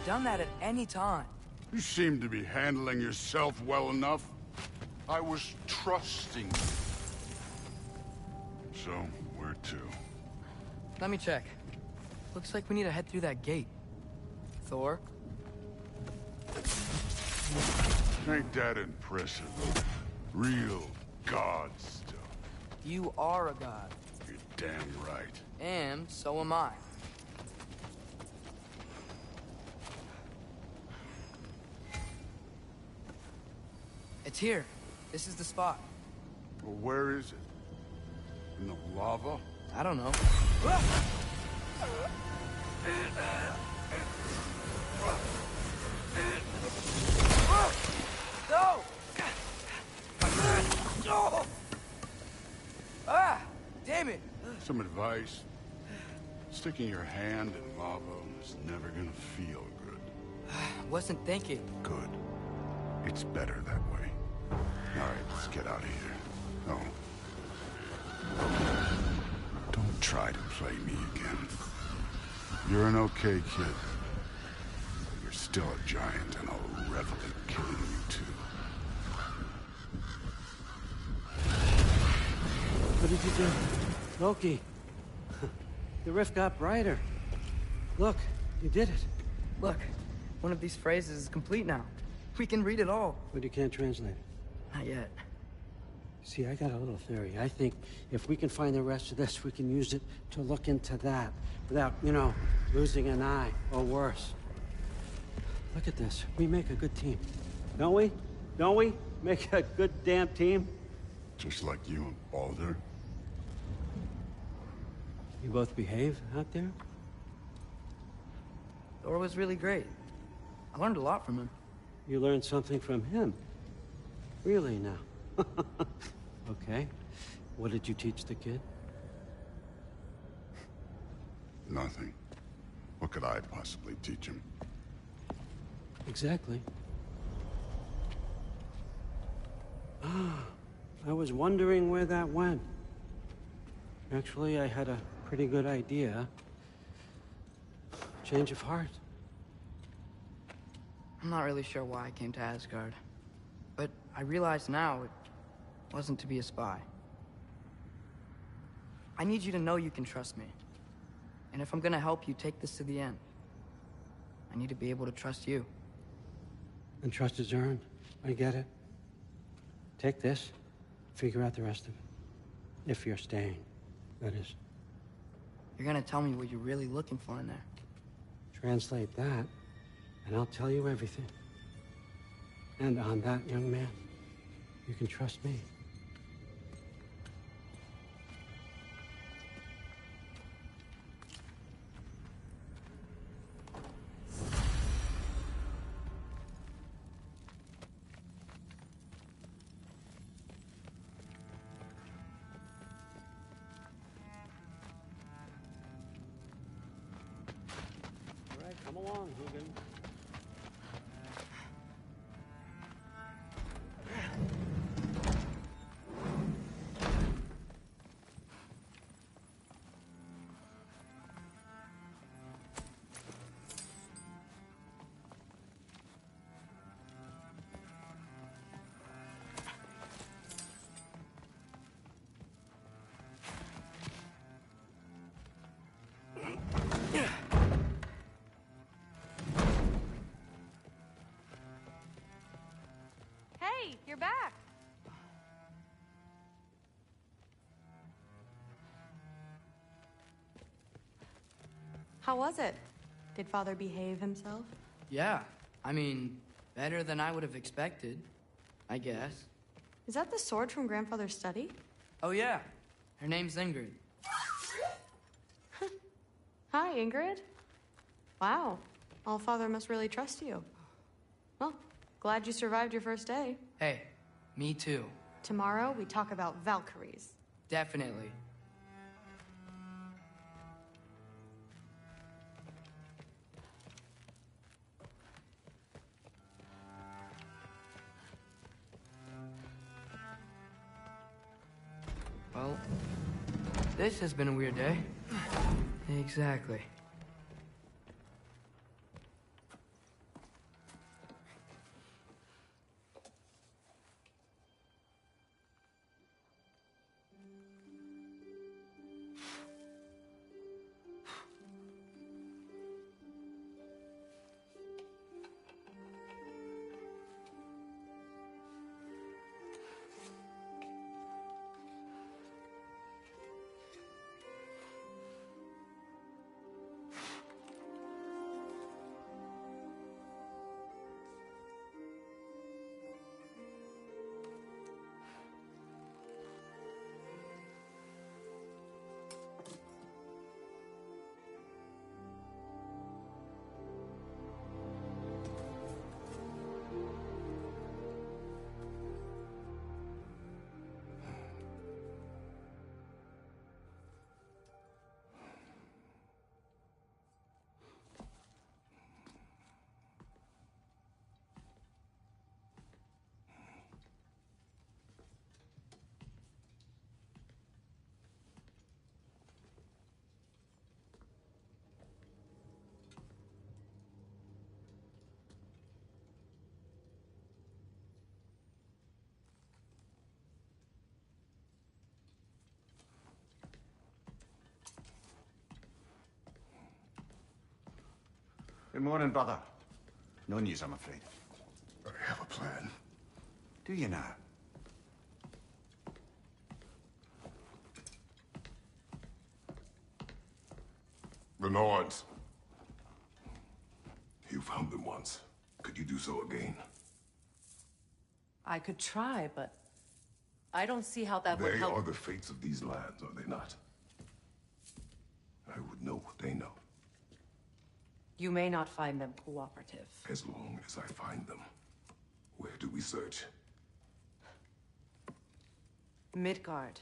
Done that at any time. You seem to be handling yourself well enough. I was trusting you. So, where to? Let me check. Looks like we need to head through that gate. Thor? Ain't that impressive? Real god stuff. You are a god. You're damn right. And so am I. It's here. This is the spot. Well, where is it? In the lava? I don't know. No! No! Ah! Damn it! Some advice. Sticking your hand in lava is never gonna feel good. Wasn't thinking. Good. It's better that way. All right, let's get out of here. Oh. Don't try to play me again. You're an okay kid. You're still a giant, and I'll revel in killing you too. What did you do? Loki. The rift got brighter. Look, you did it. Look, one of these phrases is complete now. We can read it all. But you can't translate it. Not yet. See, I got a little theory. I think if we can find the rest of this, we can use it to look into that without, you know, losing an eye or worse. Look at this. We make a good team. Don't we? Don't we? Make a good damn team? Just like you and Baldur. You both behave out there? Thor was really great. I learned a lot from him. You learned something from him? Really now? Okay. What did you teach the kid? Nothing. What could I possibly teach him? Exactly. I was wondering where that went. Actually, I had a pretty good idea. Change of heart. I'm not really sure why I came to Asgard. But I realize now it wasn't to be a spy. I need you to know you can trust me. And if I'm gonna help you take this to the end, I need to be able to trust you. And trust is earned. I get it. Take this, figure out the rest of it. If you're staying, that is. You're gonna tell me what you're really looking for in there. Translate that, and I'll tell you everything. And on that, young man, you can trust me. All right, come along, Hugin. Hey, you're back. How was it? Did Father behave himself? Yeah, I mean, better than I would have expected, I guess. Is that the sword from Grandfather's study? Oh yeah, her name's Ingrid. Hi, Ingrid. Wow, Allfather must really trust you. Well, glad you survived your first day. Hey, me too. Tomorrow, we talk about Valkyries. Definitely. Well, this has been a weird day. Exactly. Good morning, brother. No news, I'm afraid. I have a plan. Do you now? The Norns. You found them once. Could you do so again? I could try, but I don't see how that would They help. are the fates of these lands, are they not? I would know what they know. You may not find them cooperative. As long as I find them. Where do we search? Midgard.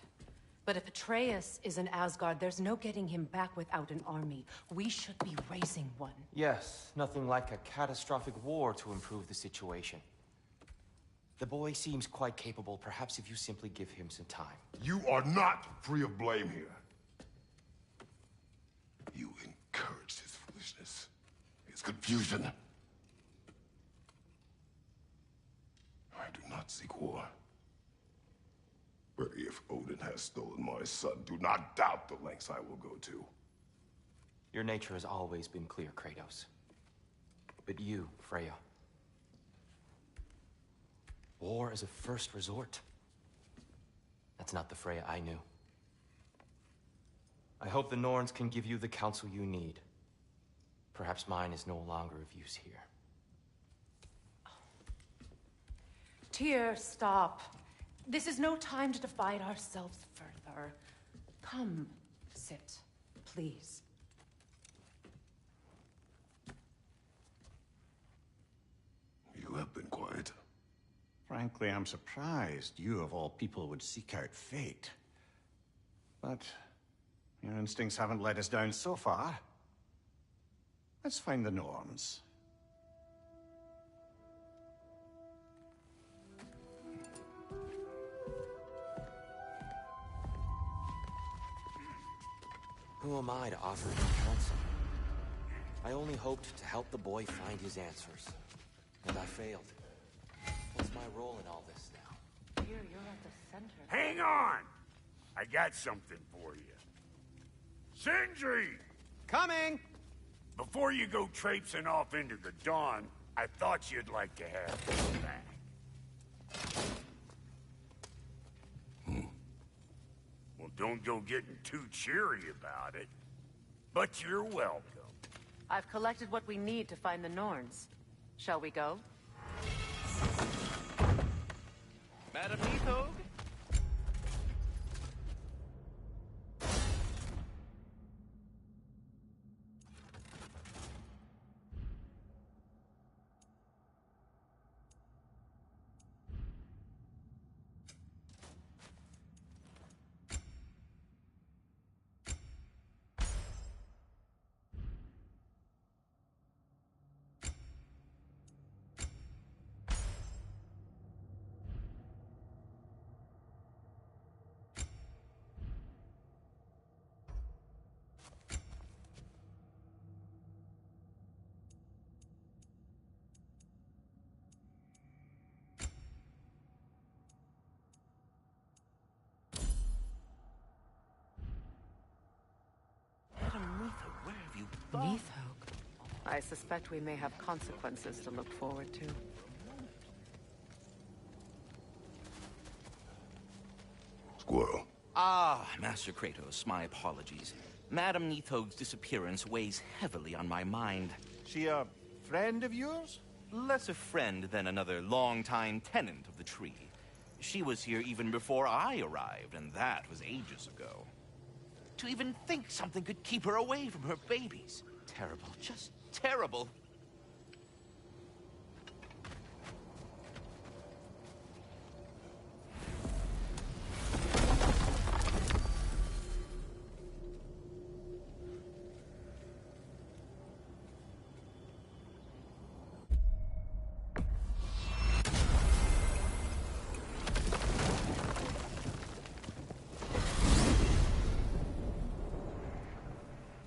But if Atreus is in Asgard, there's no getting him back without an army. We should be raising one. Yes, nothing like a catastrophic war to improve the situation. The boy seems quite capable. Perhaps if you simply give him some time. You are not free of blame here. You encouraged his foolishness, his confusion. I do not seek war. But if Odin has stolen my son, do not doubt the lengths I will go to. Your nature has always been clear, Kratos. But you, Freya. War is a first resort. That's not the Freya I knew. I hope the Norns can give you the counsel you need. Perhaps mine is no longer of use here. Tyr, stop. This is no time to divide ourselves further. Come, sit, please. You have been quiet. Frankly, I'm surprised you, of all people, would seek out fate. But your instincts haven't let us down so far. Let's find the Norns. Who am I to offer him counsel? I only hoped to help the boy find his answers. And I failed. What's my role in all this now? Tyr, you're at the center. Hang on! I got something for you. Sindri! Coming! Before you go traipsing off into the dawn, I thought you'd like to have this back. Well, don't go getting too cheery about it. But you're welcome. I've collected what we need to find the Norns. Shall we go? Madam Neathog? Neathog. I suspect we may have consequences to look forward to. Squirrel. Ah, Master Kratos, my apologies. Madam Neathog's disappearance weighs heavily on my mind. She a friend of yours? Less a friend than another longtime tenant of the tree. She was here even before I arrived, and that was ages ago. To even think something could keep her away from her babies. Terrible, just terrible.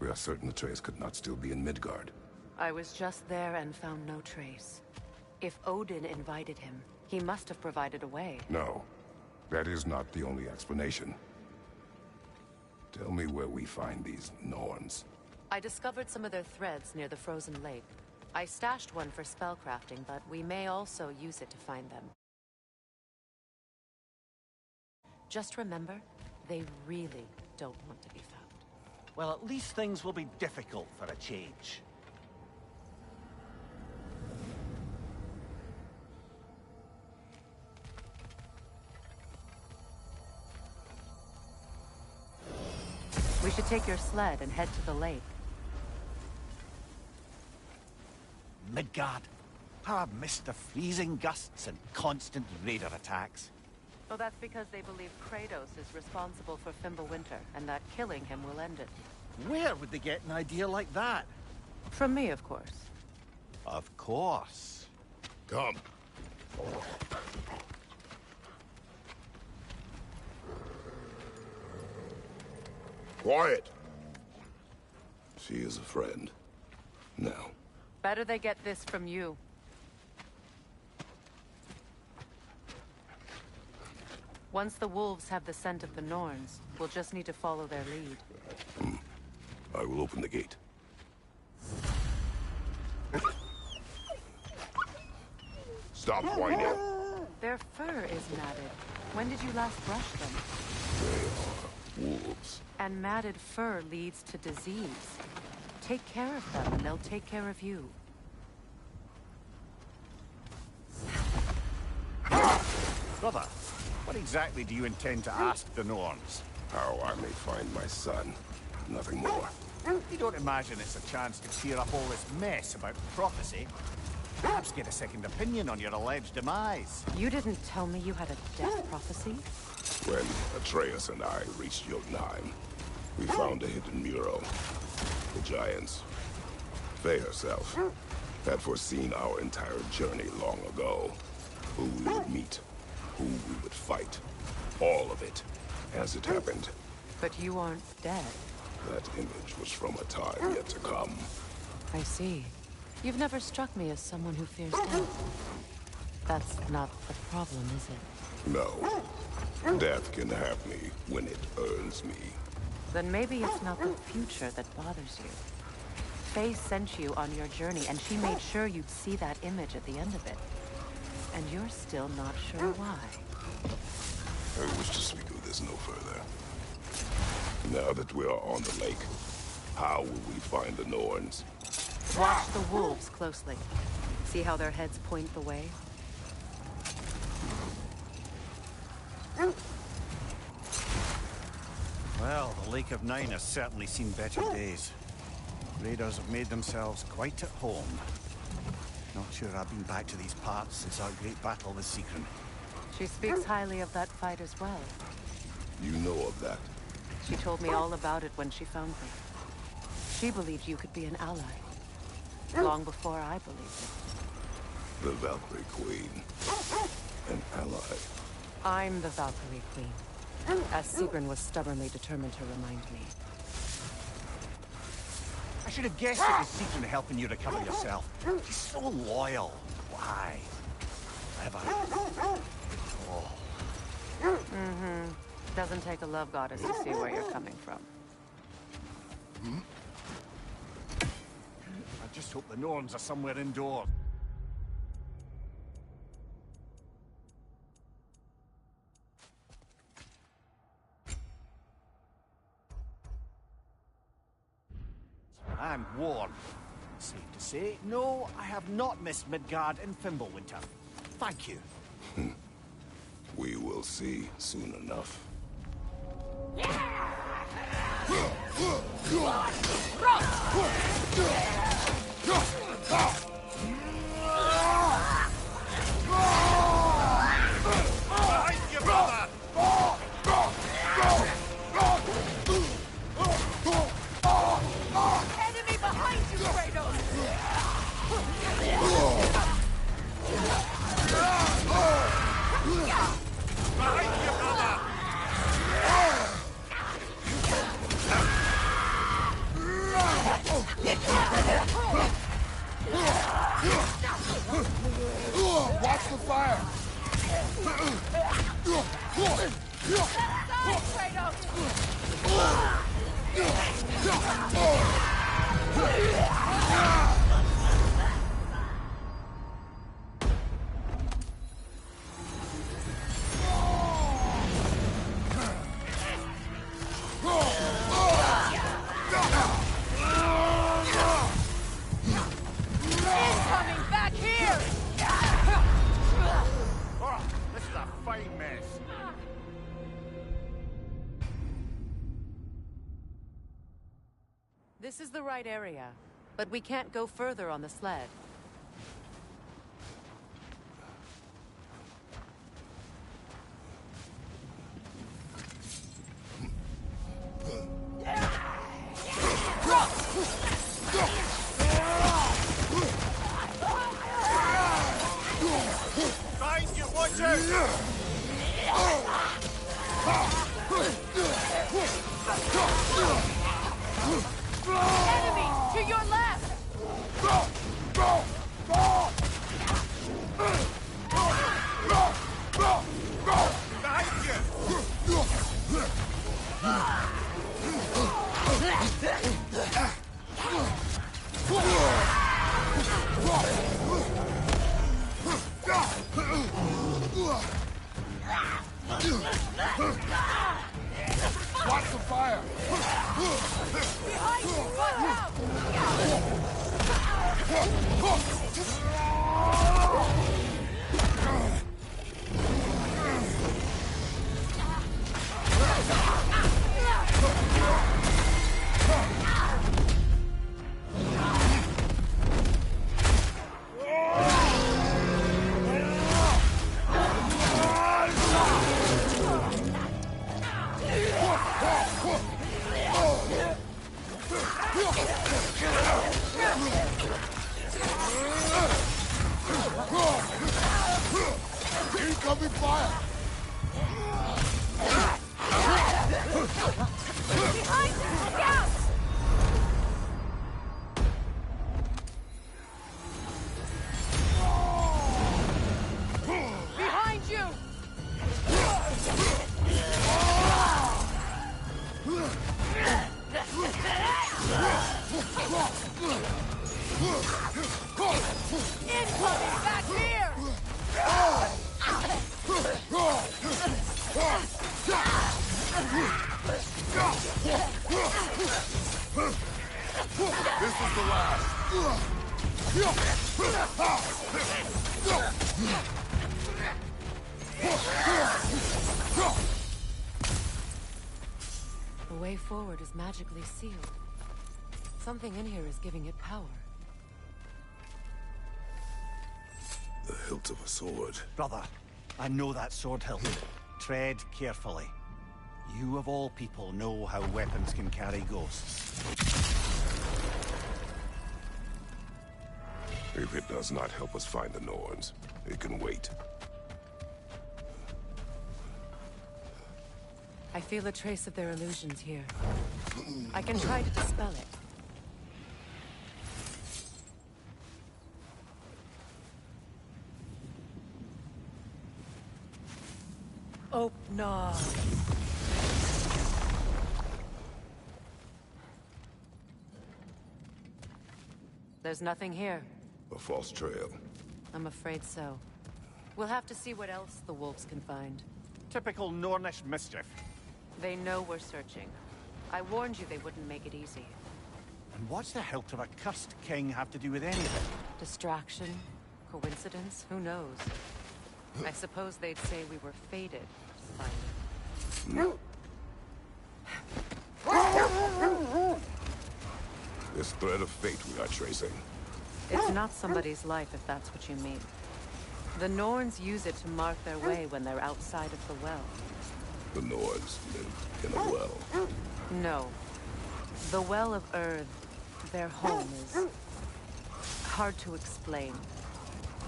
We are certain Atreus could not still be in Midgard. I was just there and found no trace. If Odin invited him, he must have provided a way. No, that is not the only explanation. Tell me where we find these Norns. I discovered some of their threads near the frozen lake. I stashed one for spellcrafting, but we may also use it to find them. Just remember, they really don't want to be found. Well, at least things will be difficult for a change. We should take your sled and head to the lake. Midgard. How I've missed the freezing gusts and constant raider attacks. Oh, that's because they believe Kratos is responsible for Fimbulwinter, and that killing him will end it. Where would they get an idea like that? From me, of course. Of course. Come. Quiet. She is a friend. Now. Better they get this from you. Once the wolves have the scent of the Norns, we'll just need to follow their lead. I will open the gate. Stop whining. Their fur is matted. When did you last brush them? They are wolves. And matted fur leads to disease. Take care of them, and they'll take care of you. Brother, what exactly do you intend to ask the Norns? How I may find my son. Nothing more. You don't imagine it's a chance to clear up all this mess about prophecy? Perhaps get a second opinion on your alleged demise. You didn't tell me you had a death prophecy? When Atreus and I reached Jotunheim, we found a hidden mural. The Giants, Faye herself, had foreseen our entire journey long ago. Who we would meet, who we would fight. All of it, as it happened. But you aren't dead. That image was from a time yet to come. I see. You've never struck me as someone who fears death. That's not the problem, is it? No. Death can have me when it earns me. Then maybe it's not the future that bothers you. Faye sent you on your journey, and she made sure you'd see that image at the end of it. And you're still not sure why. I wish to speak of this no further. Now that we are on the lake, how will we find the Norns? Watch the wolves closely. See how their heads point the way? Well, the Lake of Nine has certainly seen better days. Raiders have made themselves quite at home. Not sure I've been back to these parts since our great battle with Seekron. She speaks highly of that fight as well. You know of that? She told me all about it when she found me. She believed you could be an ally. Long before I believed it. The Valkyrie Queen. An ally. I'm the Valkyrie Queen. As Seekron was stubbornly determined to remind me. I should have guessed it was Seekron helping you recover yourself. She's so loyal. Why? Ever. Oh. Mm-hmm. Doesn't take a love goddess to see where you're coming from. I just hope the Norns are somewhere indoors. I'm warned. Safe to say, no, I have not missed Midgard and Fimbulwinter. Thank you. We will see soon enough. Enemy behind you, Kratos! Watch the fire! Incoming back here! Oh, this is a fine mess. This is the right area, but we can't go further on the sled. Guys, you watch out! Enemy to your left! Behind you! Watch the fire! Behind you! Watch out! Incoming fire! Behind you! Look out! Behind you! Incoming back here! This is the last. The way forward is magically sealed. Something in here is giving it power. The hilt of a sword. Brother, I know that sword hilt. Tread carefully. You of all people know how weapons can carry ghosts. If it does not help us find the Norns, it can wait. I feel a trace of their illusions here. I can try to dispel it. Oh, no. There's nothing here. A false trail. I'm afraid so. We'll have to see what else the wolves can find. Typical Nornish mischief. They know we're searching. I warned you they wouldn't make it easy. And what's the hilt of a cursed king have to do with anything? Distraction? Coincidence? Who knows? I suppose they'd say we were fated to find it. This thread of fate we are tracing. It's not somebody's life, if that's what you mean. The Norns use it to mark their way when they're outside of the well. The Norns live in a well. No. The Well of Earth, their home, is hard to explain.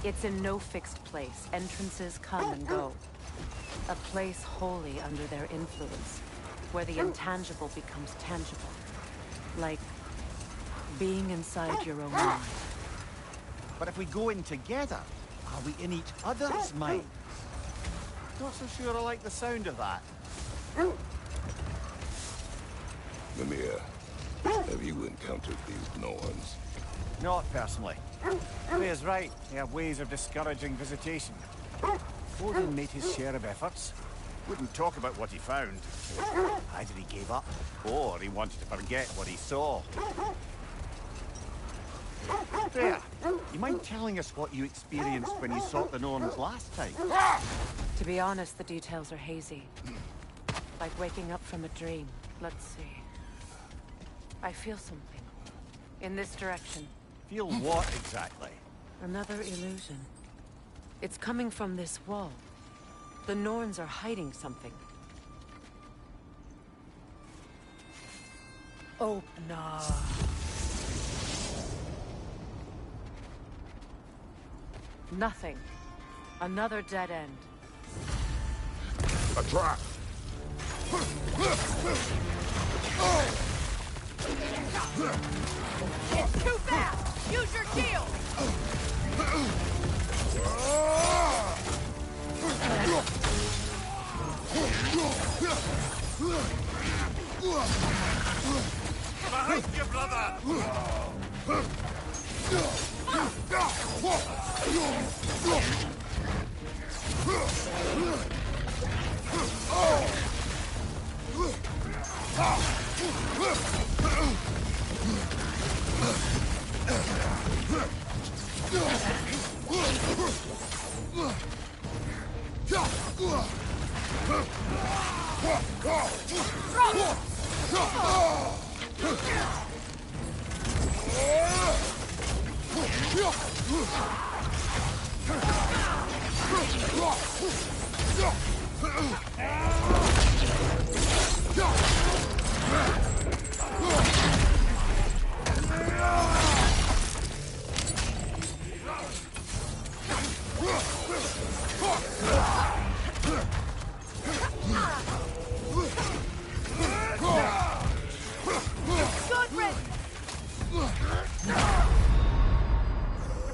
It's in no fixed place. Entrances come and go. A place wholly under their influence, where the intangible becomes tangible. Like being inside your own mind. But if we go in together, are we in each other's mind? Not so sure I like the sound of that. Mimir, have you encountered these Norns? Not personally. Freya's right. They have ways of discouraging visitation. Odin made his share of efforts. Wouldn't talk about what he found. Either he gave up, or he wanted to forget what he saw. Freya, you mind telling us what you experienced when you sought the Norns last time? To be honest, the details are hazy. Like waking up from a dream. Let's see. I feel something. In this direction. Feel what exactly? Another illusion. It's coming from this wall. The Norns are hiding something. Oh, no. Nothing. Another dead end. A trap! It's too fast! Use your shield! Behind you, brother! Come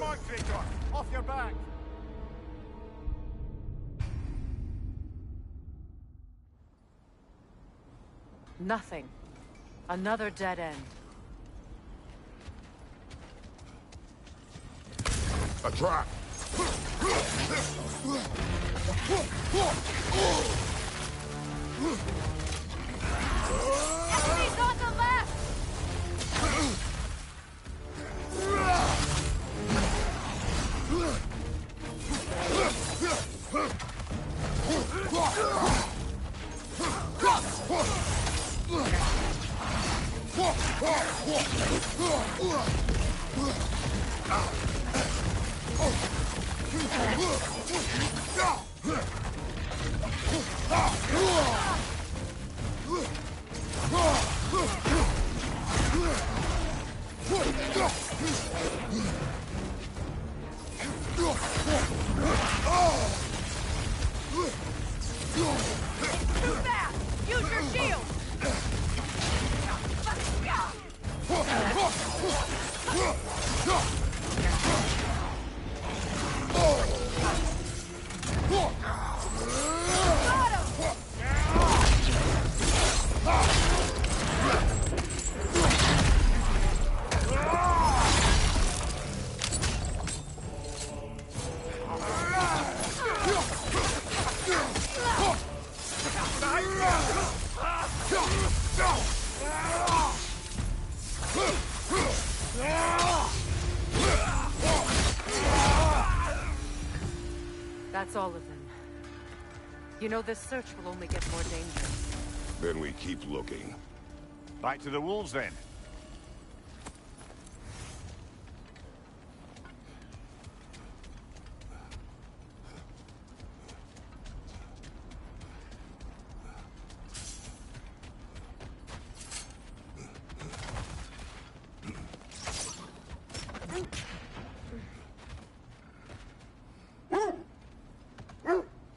on, Kratos! Off your back! Nothing. Another dead end. A trap! Enemies on the left! Too fast! Use your shield! That's all of them. You know, this search will only get more dangerous. Then we keep looking. Back to the wolves, then.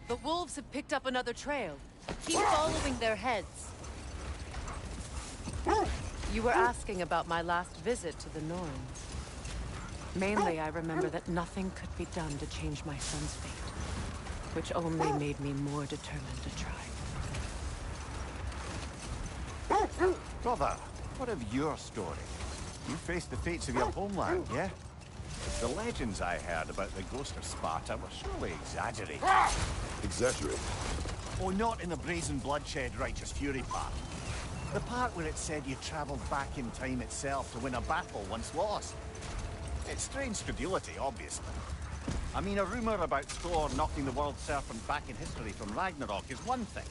The wolves have picked up another trail. Keep following their heads. You were asking about my last visit to the Norns. Mainly, I remember that nothing could be done to change my son's fate, which only made me more determined to try. Brother, what of your story? You faced the fates of your homeland, yeah? The legends I heard about the ghost of Sparta were surely exaggerated. Exaggerated? Oh, not in the brazen bloodshed righteous fury part. The part where it said you traveled back in time itself to win a battle once lost. It's strange credulity, obviously. I mean, a rumor about Thor knocking the world serpent back in history from Ragnarok is one thing.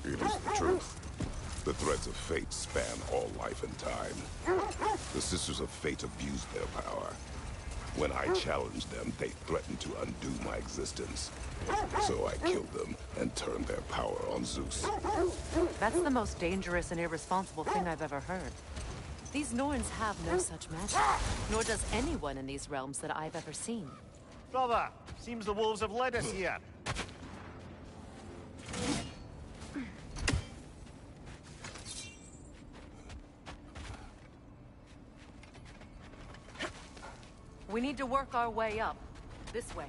It is the truth. The threads of fate span all life and time. The Sisters of Fate abused their power. When I challenged them, they threatened to undo my existence. So I killed them and turned their power on Zeus. That's the most dangerous and irresponsible thing I've ever heard. These Norns have no such magic, nor does anyone in these realms that I've ever seen. Brother, seems the wolves have led us here. We need to work our way up. This way.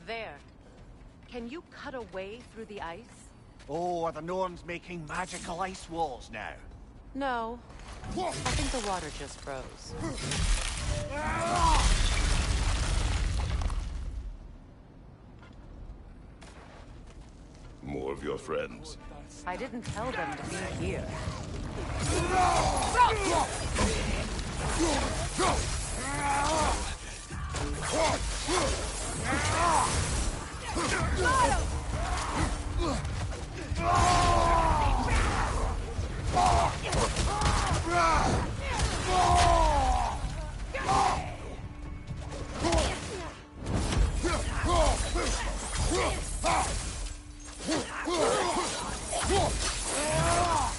There. Can you cut a way through the ice? Oh, are the Norns making magical ice walls now? No. I think the water just froze. More of your friends. I didn't tell them to be here.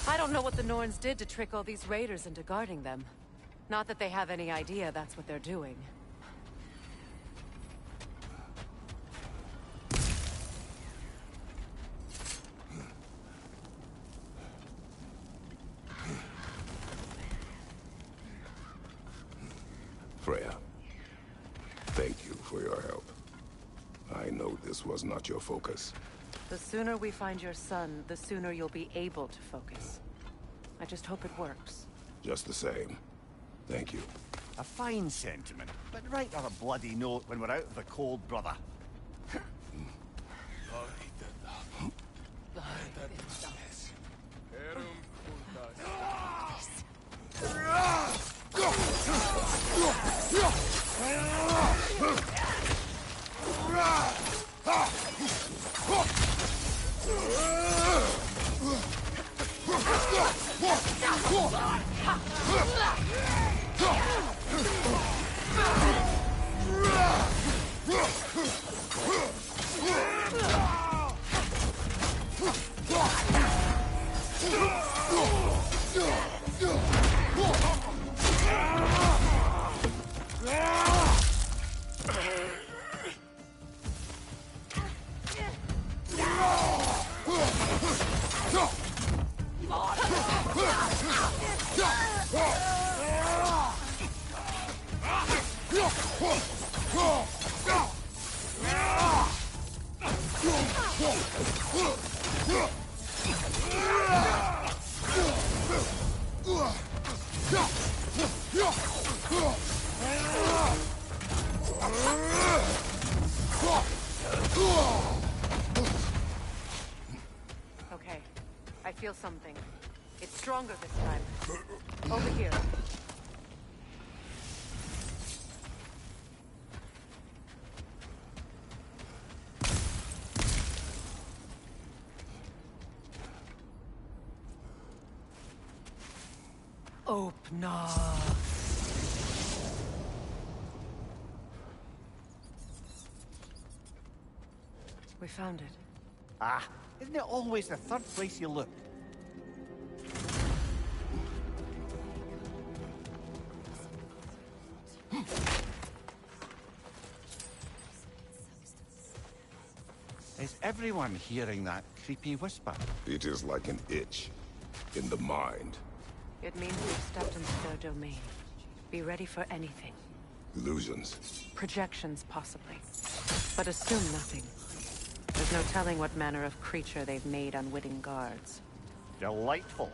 I don't know what the Norns did to trick all these raiders into guarding them. Not that they have any idea that's what they're doing. Freya, thank you for your help. I know this was not your focus. The sooner we find your son, the sooner you'll be able to focus. I just hope it works. Just the same, thank you. A fine sentiment, but write her a bloody note when we're out of the cold, brother. Okay, I feel something. It's stronger this time. Over here. Opna. We found it. Ah, isn't it always the third place you look? Is everyone hearing that creepy whisper? It is like an itch in the mind. It means we've stepped into their domain. Be ready for anything. Illusions. Projections, possibly. But assume nothing. There's no telling what manner of creature they've made unwitting guards. Delightful.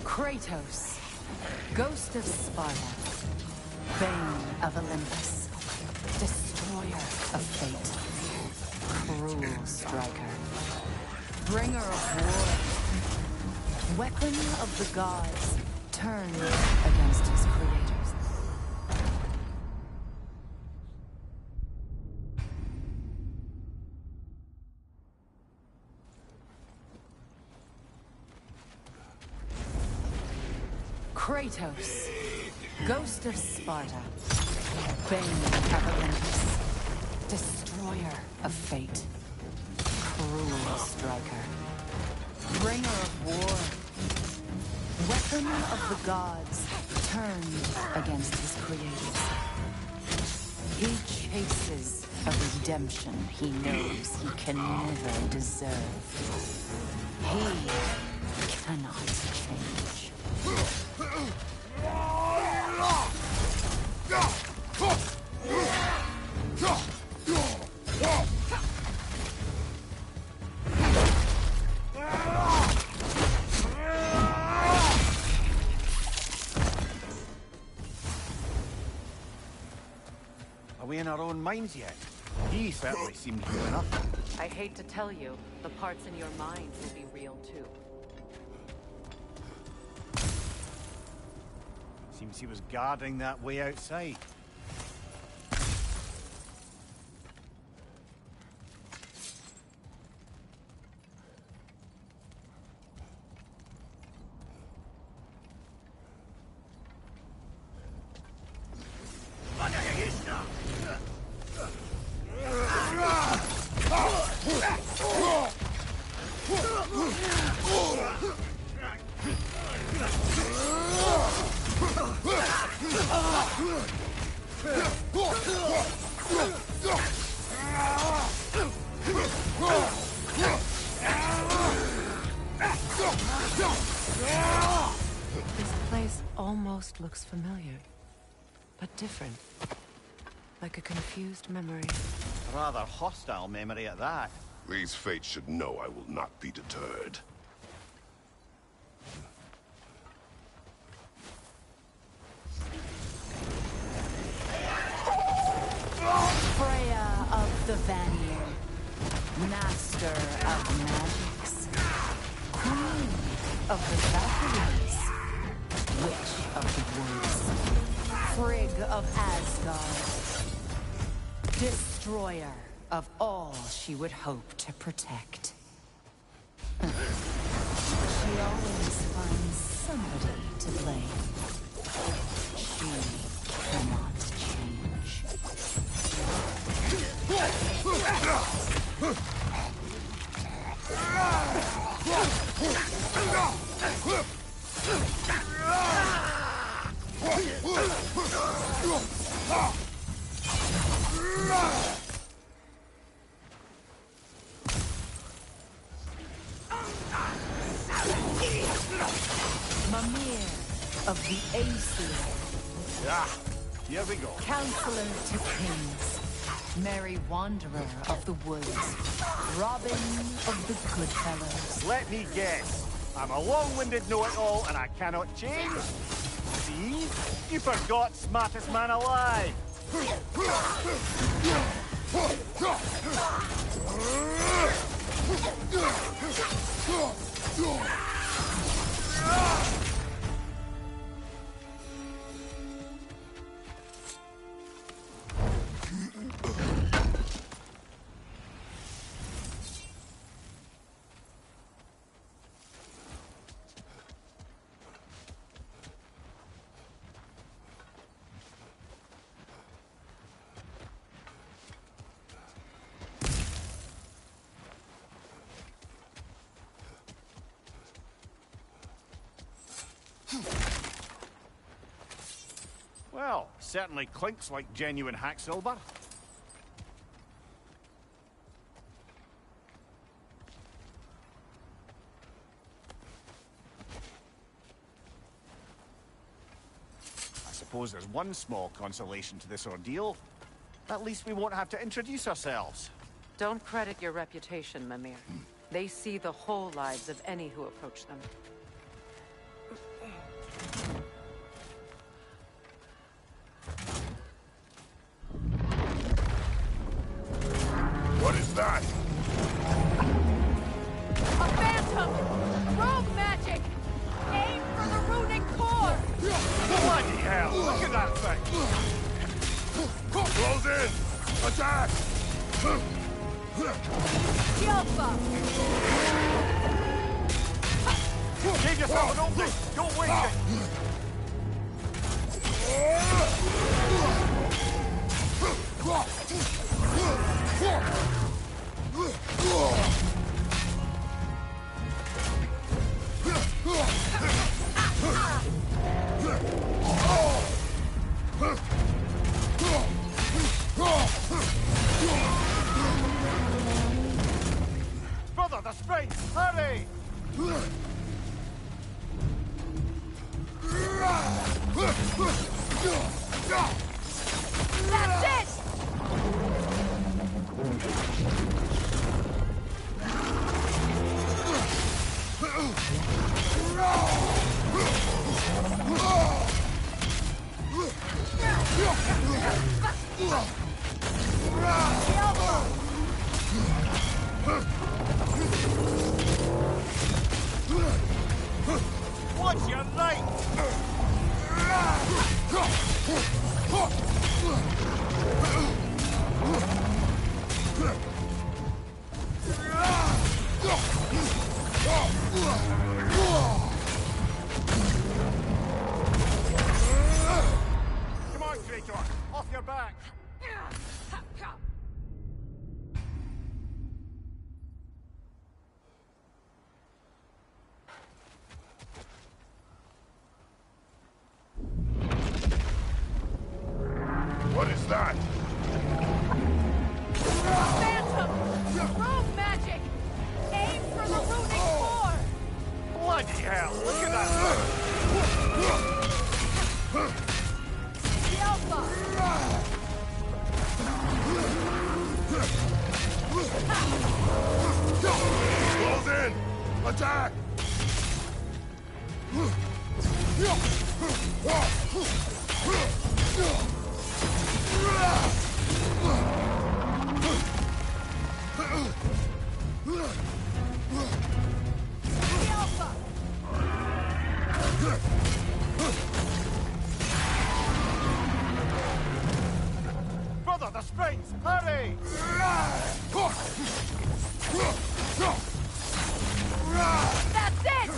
Kratos, ghost of Sparta, bane of Olympus, destroyer of fate, cruel striker, bringer of war, weapon of the gods, turned against his creators. Kratos, ghost of Sparta, bane of Olympus, destroyer of fate, cruel striker, bringer of war, weapon of the gods, turned against his creators. He chases every redemption he knows he can never deserve. He cannot change. Are we in our own minds yet? He certainly seemed real enough. I hate to tell you, the parts in your mind will be real too. Seems he was guarding that way outside. This place almost looks familiar, but different. Like a confused memory. A rather hostile memory at that. These fates should know I will not be deterred. Freya of the Vanir, master of magics, queen of the Valkyries, witch of the woods, Frigg of Asgard, destroyer of all she would hope to protect. She always finds somebody to blame. She cannot change. Mimir of the Aesir. Ah, here we go. Counselor to kings. Merry wanderer of the woods. Robin of the Goodfellows. Let me guess. I'm a long-winded know-it-all and I cannot change? See? You forgot smartest man alive. Well, certainly clinks like genuine hack silver. I suppose there's one small consolation to this ordeal. At least we won't have to introduce ourselves. Don't credit your reputation, Mimir. They see the whole lives of any who approach them. What is that? A phantom! Rogue magic! Aim for the runic core! Bloody hell! Look at that thing! Close in! Attack! Yelpa! Give yourself an opening! Don't waste it! What's your right? Come on, Traitor! Off your back! What is that? Phantom! Rogue magic! Aim for the runic core! Bloody hell! Look at that! The Alpha! Close in! Attack! The Alpha! Brother, the springs! Hurry! That's it!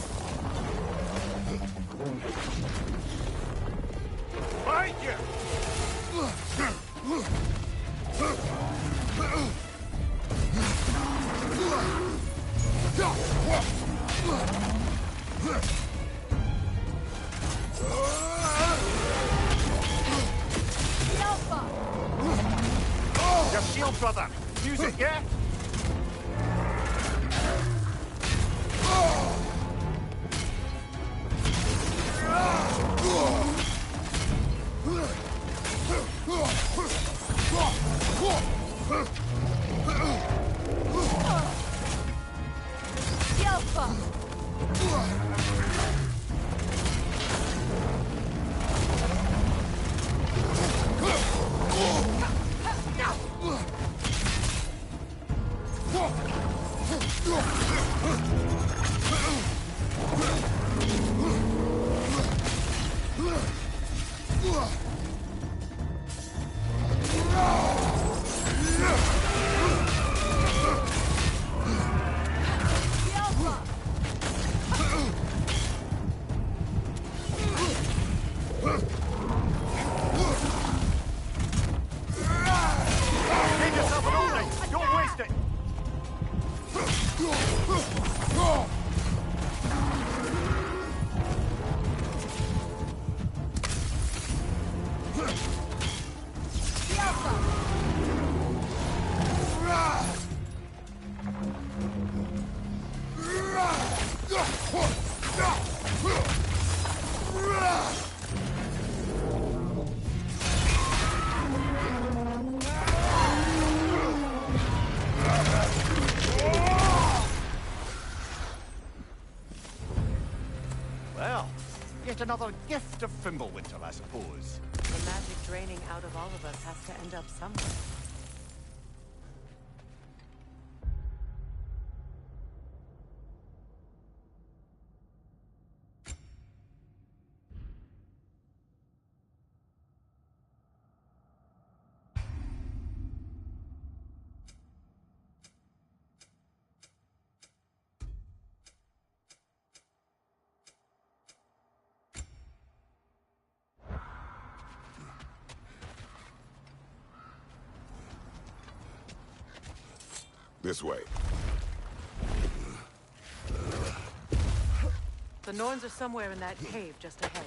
Fight you! The Alpha! Your shield, brother! Use it, yeah? The Alpha! The Alpha! Give yourself an opening! Don't waste it! The Alpha! Well, yet another gift of Fimbulwinter, I suppose. The magic draining out of all of us has to end up somewhere. This way. The Norns are somewhere in that cave just ahead.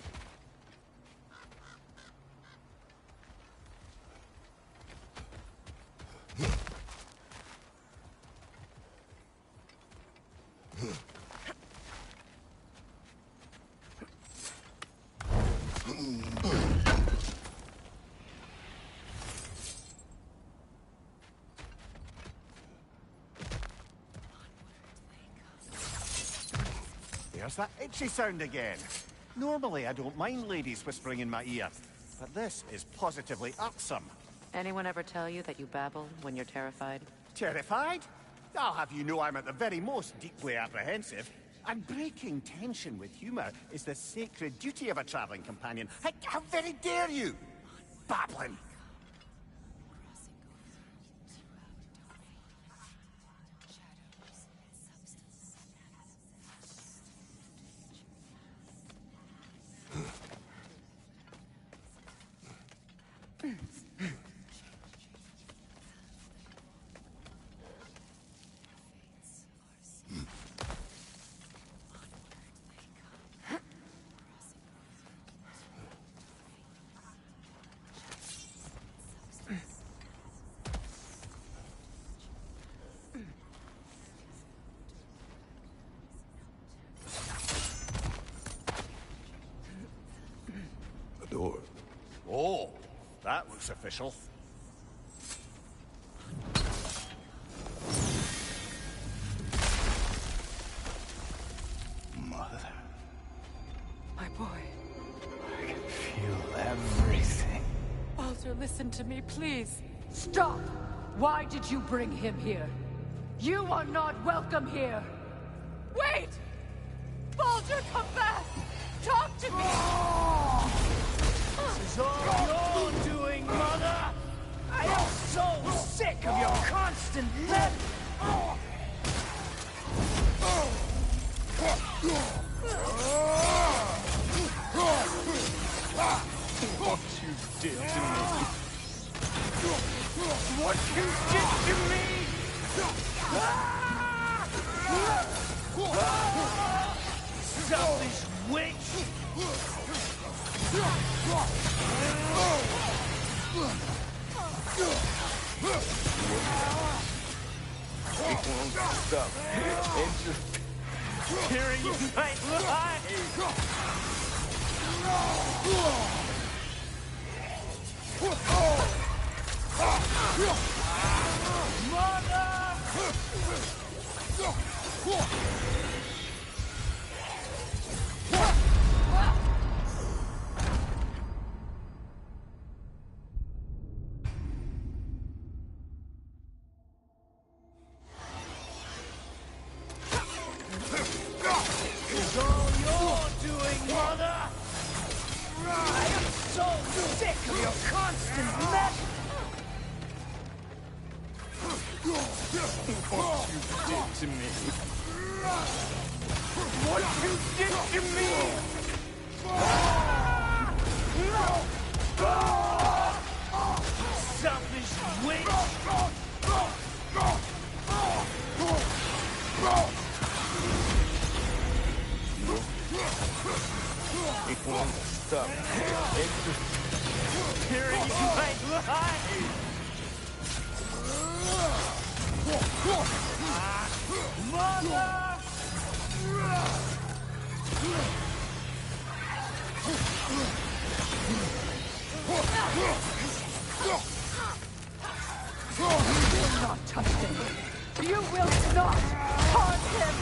There's that itchy sound again. Normally, I don't mind ladies whispering in my ear, but this is positively irksome. Anyone ever tell you that you babble when you're terrified? Terrified? I'll have you know I'm at the very most deeply apprehensive. And breaking tension with humor is the sacred duty of a traveling companion. How very dare you? Babbling. Door. Oh, that looks official. Mother. My boy. I can feel everything. Baldur, listen to me, please. Stop! Why did you bring him here? You are not welcome here! Wait! Baldur, come back! Talk to me! This is all you're doing, Mother! I am so sick of your constant mess! What you did to me! What you did to me! Selfish witch! It won't stop. Hearing you might lie! It's all you're doing, Mother! I am so sick of your constant mess! What you did to me! What you did to me! Selfish witch! It won't stop. Hearing you might lie! Mother! You will not touch him! You will not harm him!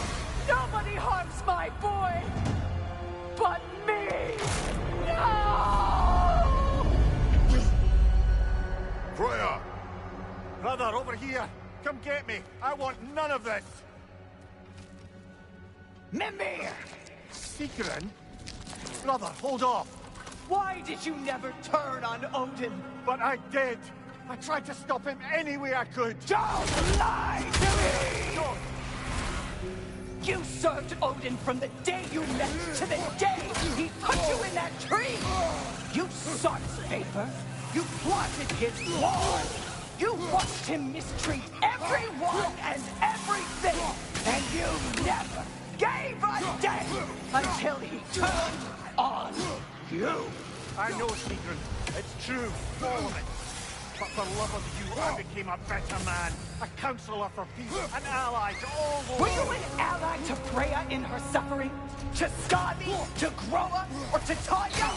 Nobody harms my boy! But me! No! Freya! Brother, over here! Come get me! I want none of this! Mimir! Sigrun? Brother, hold off! Why did you never turn on Odin? But I did! I tried to stop him any way I could! Don't lie to me! Don't! You served Odin from the day you met to the day he put you in that tree! You sought his favor. You plotted his war. You watched him mistreat everyone and everything. And you never gave a damn until he turned on you. I know, Sigrun. It's true. All of it. But for love of you, I became a better man. A counselor for peace. An ally to all the world. Were you an ally to Freya in her suffering? To Skadi? To Groa? Or to Tanya?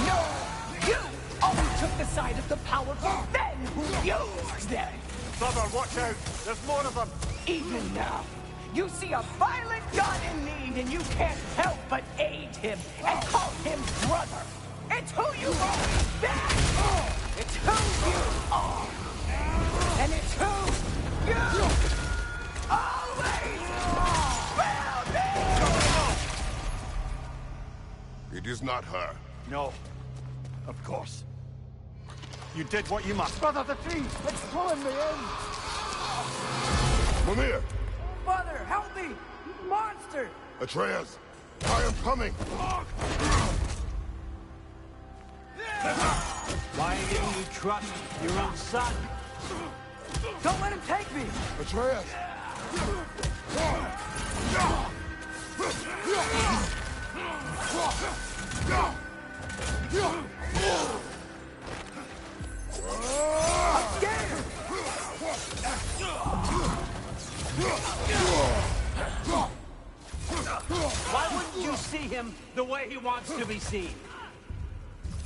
No! You only took the side of the powerful men who used them! Brother, watch out! There's more of them! Even now, you see a violent god in need and you can't help but aid him and call him brother! It's who you've always been! It's who you are! And it's who you always will be! It is not her. No. Of course. You did what you must. Brother, the tree! It's pulling me in! Mimir! Father, help me! Monster! Atreus! I am coming! Why didn't you trust your own son? Don't let him take me! Atreus! I'm scared! Why wouldn't you see him the way he wants to be seen?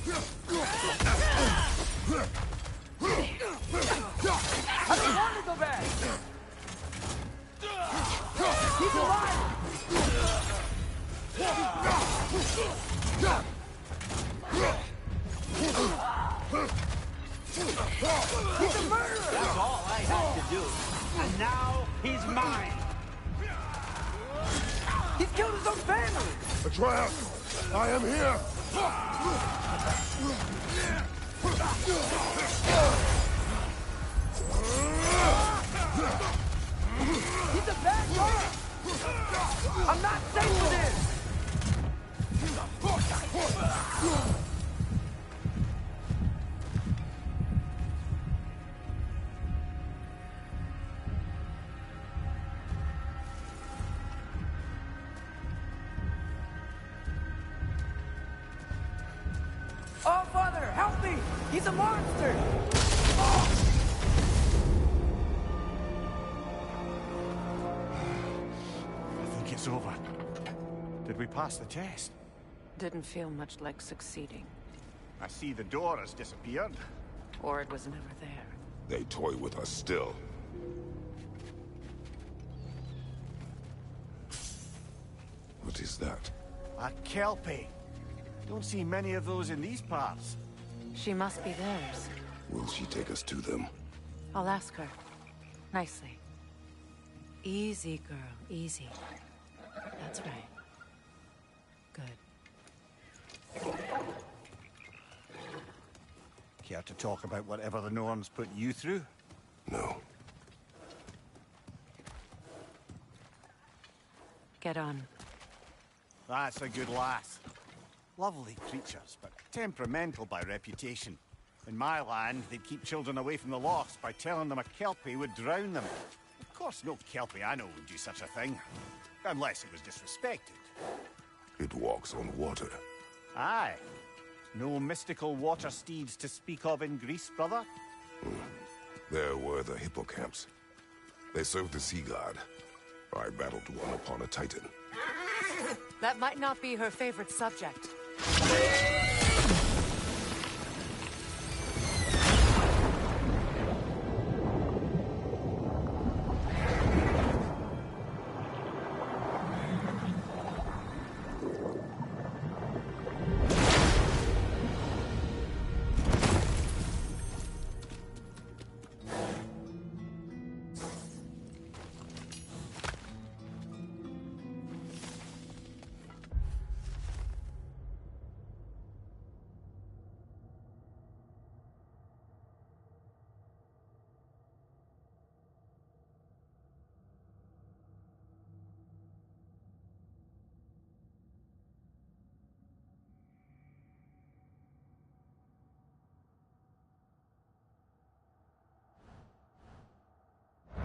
I don't want to go back! He's alive! He's a murderer! That's all I had to do. And now he's mine. He's killed his own family! Atreus! I am here! He's a bad guy! I'm not safe for this! Oh, Father, help me! He's a monster! I think it's over. Did we pass the test? Didn't feel much like succeeding. I see the door has disappeared. Or it was never there. They toy with us still. What is that? A kelpie. Don't see many of those in these parts. She must be theirs. Will she take us to them? I'll ask her. Nicely. Easy, girl. Easy. That's right. Good. Care to talk about whatever the Norns put you through? No. Get on. That's a good lass. Lovely creatures, but temperamental by reputation. In my land, they'd keep children away from the lost by telling them a kelpie would drown them. Of course, no kelpie I know would do such a thing. Unless it was disrespected. It walks on water. Aye. No mystical water steeds to speak of in Greece, brother? There were the hippocamps. They served the sea god. I battled one upon a titan. That might not be her favorite subject.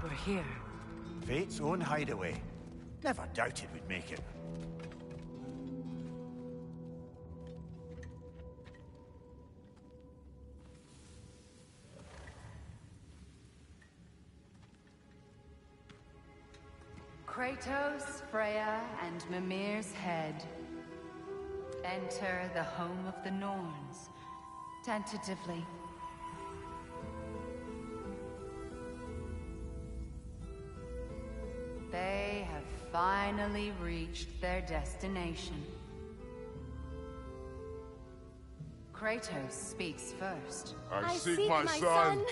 We're here. Fate's own hideaway. Never doubted we'd make it. Kratos, Freya, and Mimir's head. Enter the home of the Norns. Tentatively. They have finally reached their destination. Kratos speaks first. I seek my son.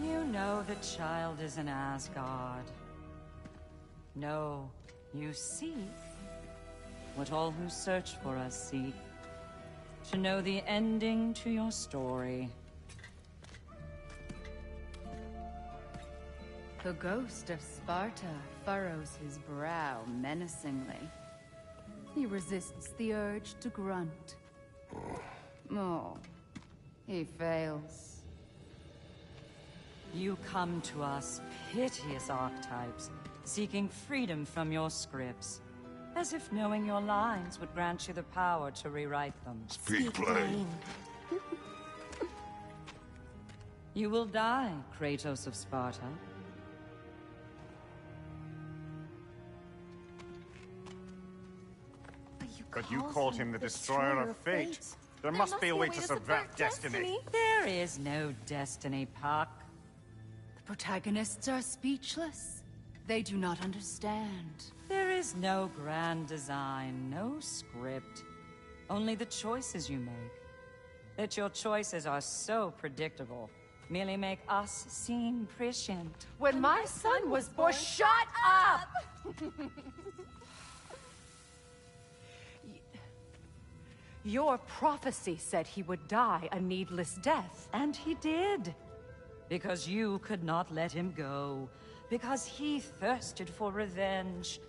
You know the child is in Asgard. No, you seek what all who search for us seek. To know the ending to your story. The ghost of Sparta furrows his brow menacingly. He resists the urge to grunt. Oh, he fails. You come to us, piteous archetypes, seeking freedom from your scripts. As if knowing your lines would grant you the power to rewrite them. Speak plain. You will die, Kratos of Sparta. But you called him the Destroyer of Fate. There must be a way to subvert destiny. There is no destiny, Puck. The protagonists are speechless. They do not understand. There is no grand design, no script. Only the choices you make. That your choices are so predictable, merely make us seem prescient. When my son was born, shut up! Your prophecy said he would die a needless death. And he did. Because you could not let him go. Because he thirsted for revenge.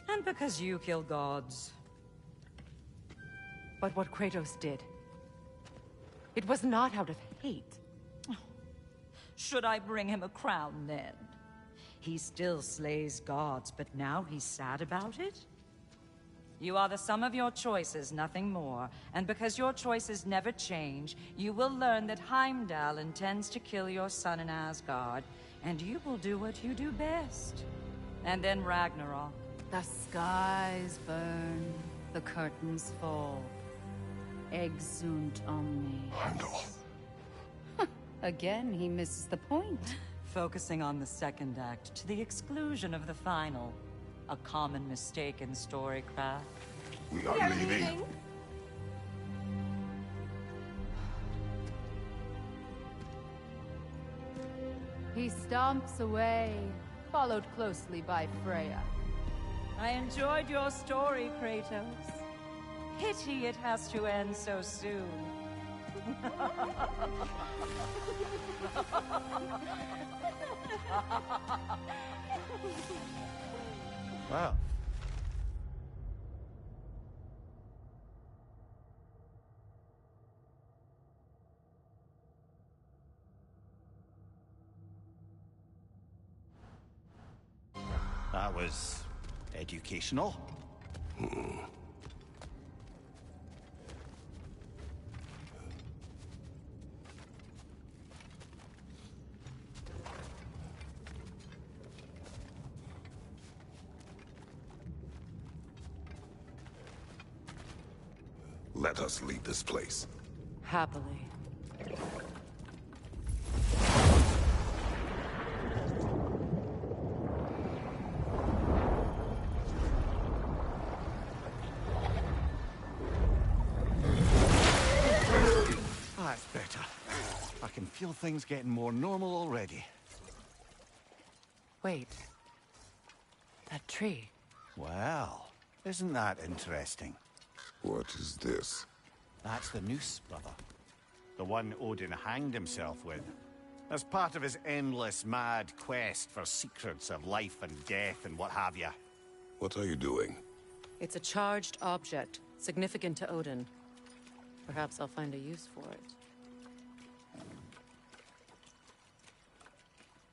And because you kill gods. But what Kratos did, it was not out of hate. Should I bring him a crown then? He still slays gods, but now he's sad about it? You are the sum of your choices, nothing more. And because your choices never change, you will learn that Heimdall intends to kill your son in Asgard, and you will do what you do best. And then Ragnarok. The skies burn, the curtains fall. Exunt omnes. Heimdall. Again, he misses the point. Focusing on the second act to the exclusion of the final. A common mistake in storycraft. We are leaving. He stomps away, followed closely by Freya. I enjoyed your story, Kratos. Pity it has to end so soon. Wow. That was educational. Let us leave this place. Happily. That's better. I can feel things getting more normal already. Wait. That tree. Well, isn't that interesting? What is this? That's the noose, brother. The one Odin hanged himself with. As part of his endless, mad quest for secrets of life and death and what have you. What are you doing? It's a charged object, significant to Odin. Perhaps I'll find a use for it.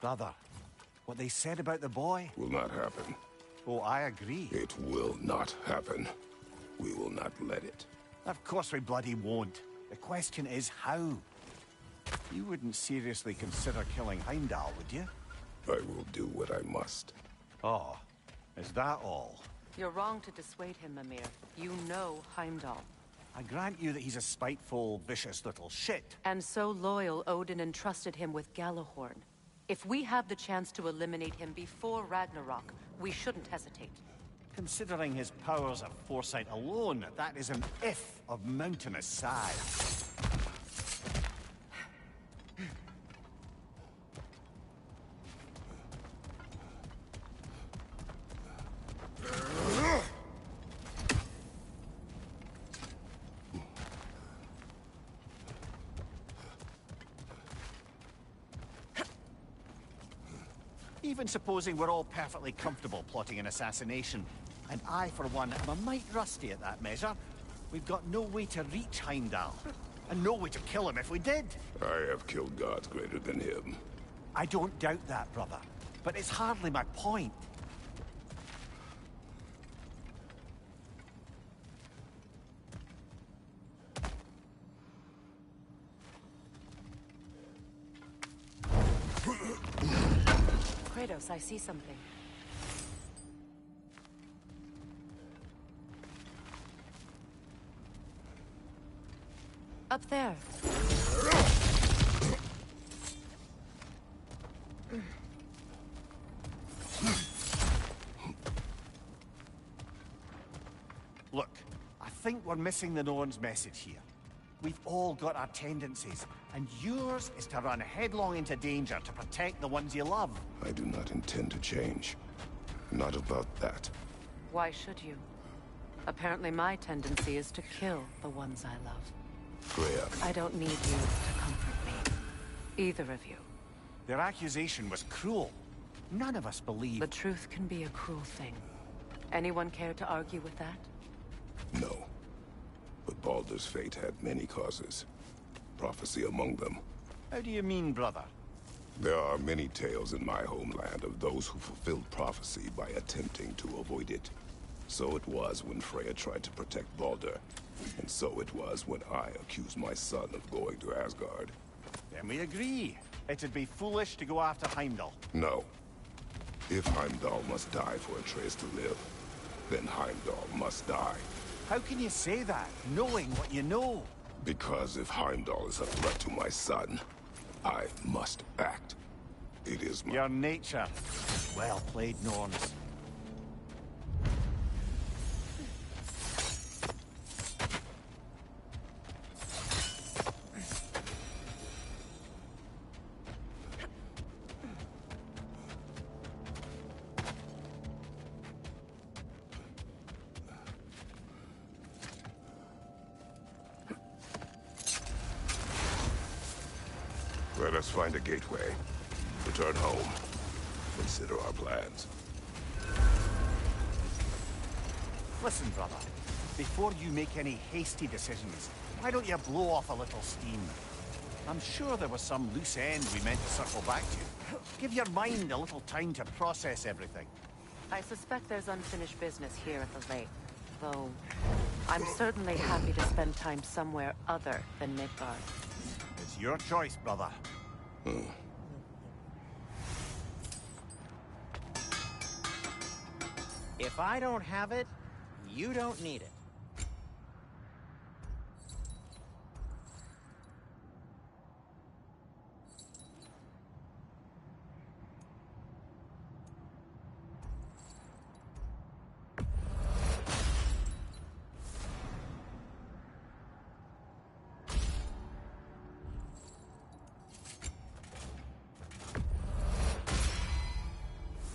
Brother, what they said about the boy? Will not happen. Oh, I agree. It will not happen. We will not let it. Of course we bloody won't. The question is how. You wouldn't seriously consider killing Heimdall, would you? I will do what I must. Oh, is that all? You're wrong to dissuade him, Mimir. You know Heimdall. I grant you that he's a spiteful, vicious little shit. And so loyal, Odin entrusted him with Gjallarhorn. If we have the chance to eliminate him before Ragnarok, we shouldn't hesitate. Considering his powers of foresight alone, that is an if of mountainous size. Even supposing we're all perfectly comfortable plotting an assassination, and I, for one, am a mite rusty at that measure, we've got no way to reach Heimdall, and no way to kill him if we did. I have killed gods greater than him. I don't doubt that, brother, but it's hardly my point. Kratos, I see something. Up there. Look, I think we're missing the Norn's message here. We've all got our tendencies, and yours is to run headlong into danger to protect the ones you love. I do not intend to change. Not about that. Why should you? Apparently my tendency is to kill the ones I love. Freya. I don't need you to comfort me. Either of you. Their accusation was cruel. None of us believe... The truth can be a cruel thing. Anyone care to argue with that? No. But Baldur's fate had many causes. Prophecy among them. How do you mean, brother? There are many tales in my homeland of those who fulfilled prophecy by attempting to avoid it. So it was when Freya tried to protect Baldur. And so it was when I accused my son of going to Asgard. Then we agree. It'd be foolish to go after Heimdall. No. If Heimdall must die for Atreus to live, then Heimdall must die. How can you say that, knowing what you know? Because if Heimdall is a threat to my son, I must act. It is my... Your nature. Well played, Norns. Let us find a gateway. Return home. Consider our plans. Listen, brother. Before you make any hasty decisions, why don't you blow off a little steam? I'm sure there was some loose end we meant to circle back to. Give your mind a little time to process everything. I suspect there's unfinished business here at the lake. Though, I'm certainly happy to spend time somewhere other than Midgard. It's your choice, brother. If I don't have it, you don't need it.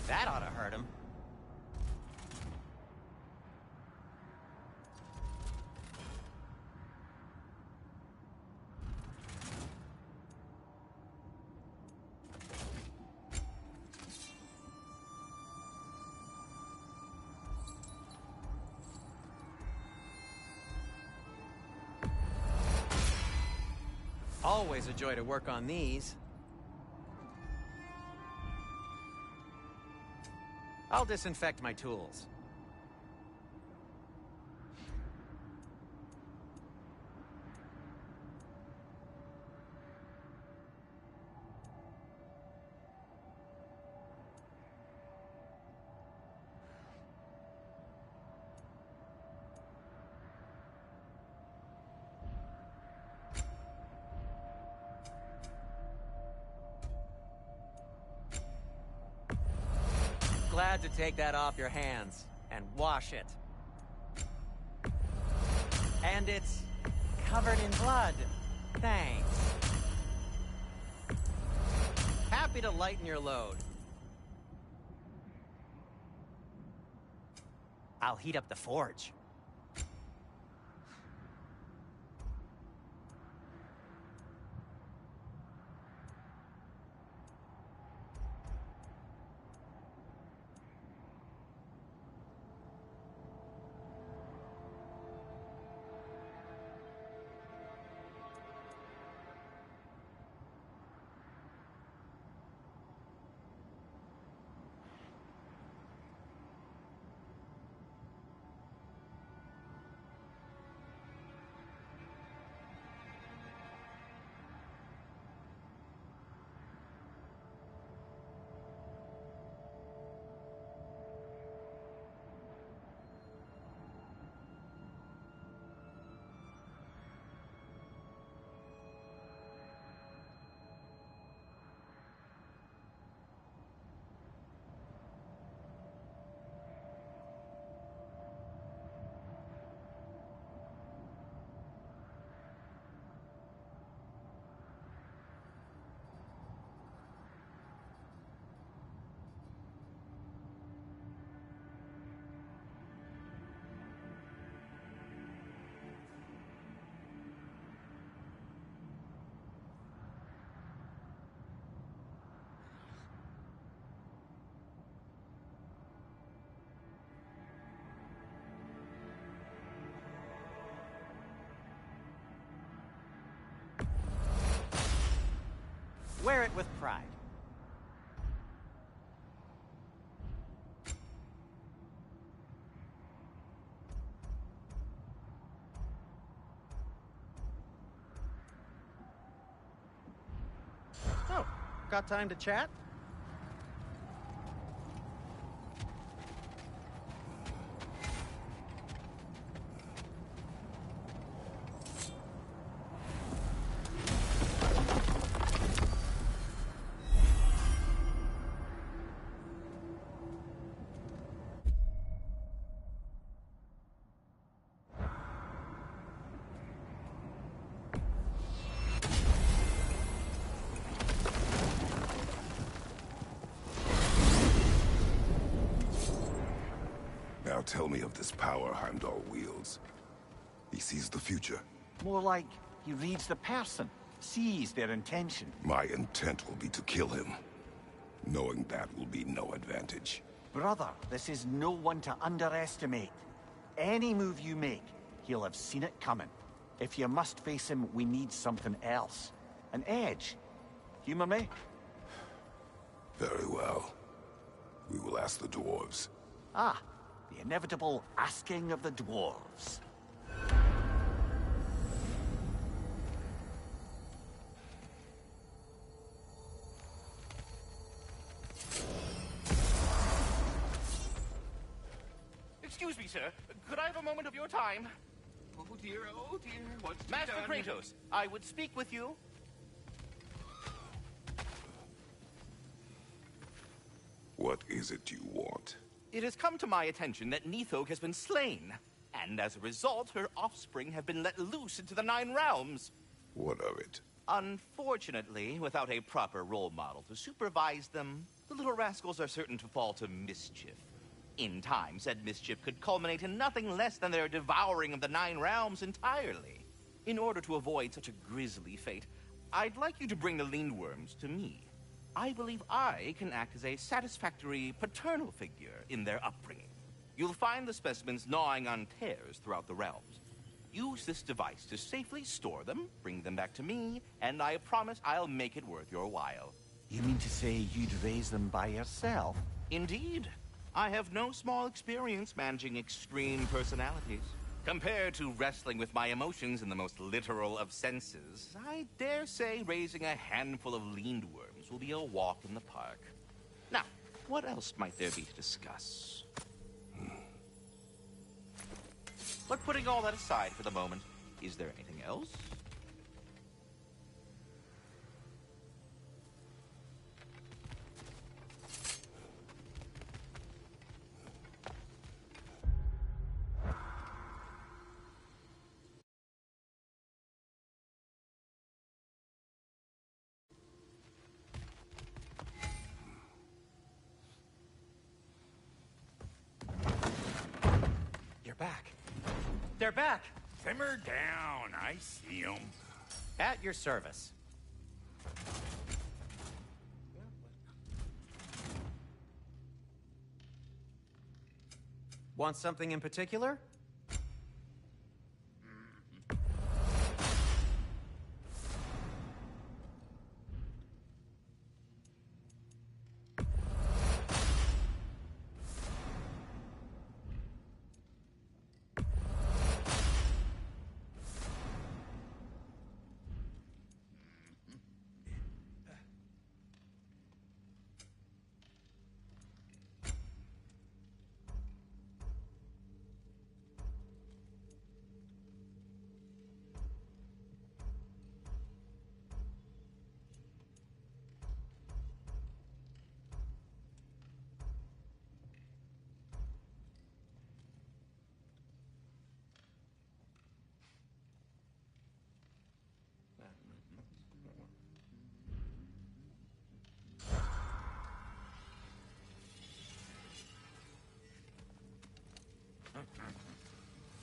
That ought to hurt him. Always a joy to work on these. I'll disinfect my tools. Glad to take that off your hands. and wash it. And it's covered in blood. Thanks. Happy to lighten your load. I'll heat up the forge. Wear it with pride. Oh, got time to chat? Now tell me of this power Heimdall wields. He sees the future. More like he reads the person, sees their intention. My intent will be to kill him. Knowing that will be no advantage. Brother, this is no one to underestimate. Any move you make, he'll have seen it coming. If you must face him, we need something else. An edge. Humor me? Very well. We will ask the dwarves. Ah, the inevitable asking of the dwarves. Excuse me, sir. Could I have a moment of your time? Oh dear, what's Master Kratos, I would speak with you. What is it you want? It has come to my attention that Nithog has been slain, and as a result, her offspring have been let loose into the Nine Realms. What of it? Unfortunately, without a proper role model to supervise them, the little rascals are certain to fall to mischief. In time, said mischief could culminate in nothing less than their devouring of the Nine Realms entirely. In order to avoid such a grisly fate, I'd like you to bring the Lindworms to me. I believe I can act as a satisfactory paternal figure in their upbringing. You'll find the specimens gnawing on tears throughout the realms. Use this device to safely store them, bring them back to me, and I promise I'll make it worth your while. You mean to say you'd raise them by yourself? Indeed. I have no small experience managing extreme personalities. Compared to wrestling with my emotions in the most literal of senses, I dare say raising a handful of Lindworms will be a walk in the park. Now, what else might there be to discuss? But putting all that aside for the moment, is there anything else? They're back. Simmer down. I see them. At your service. Want something in particular?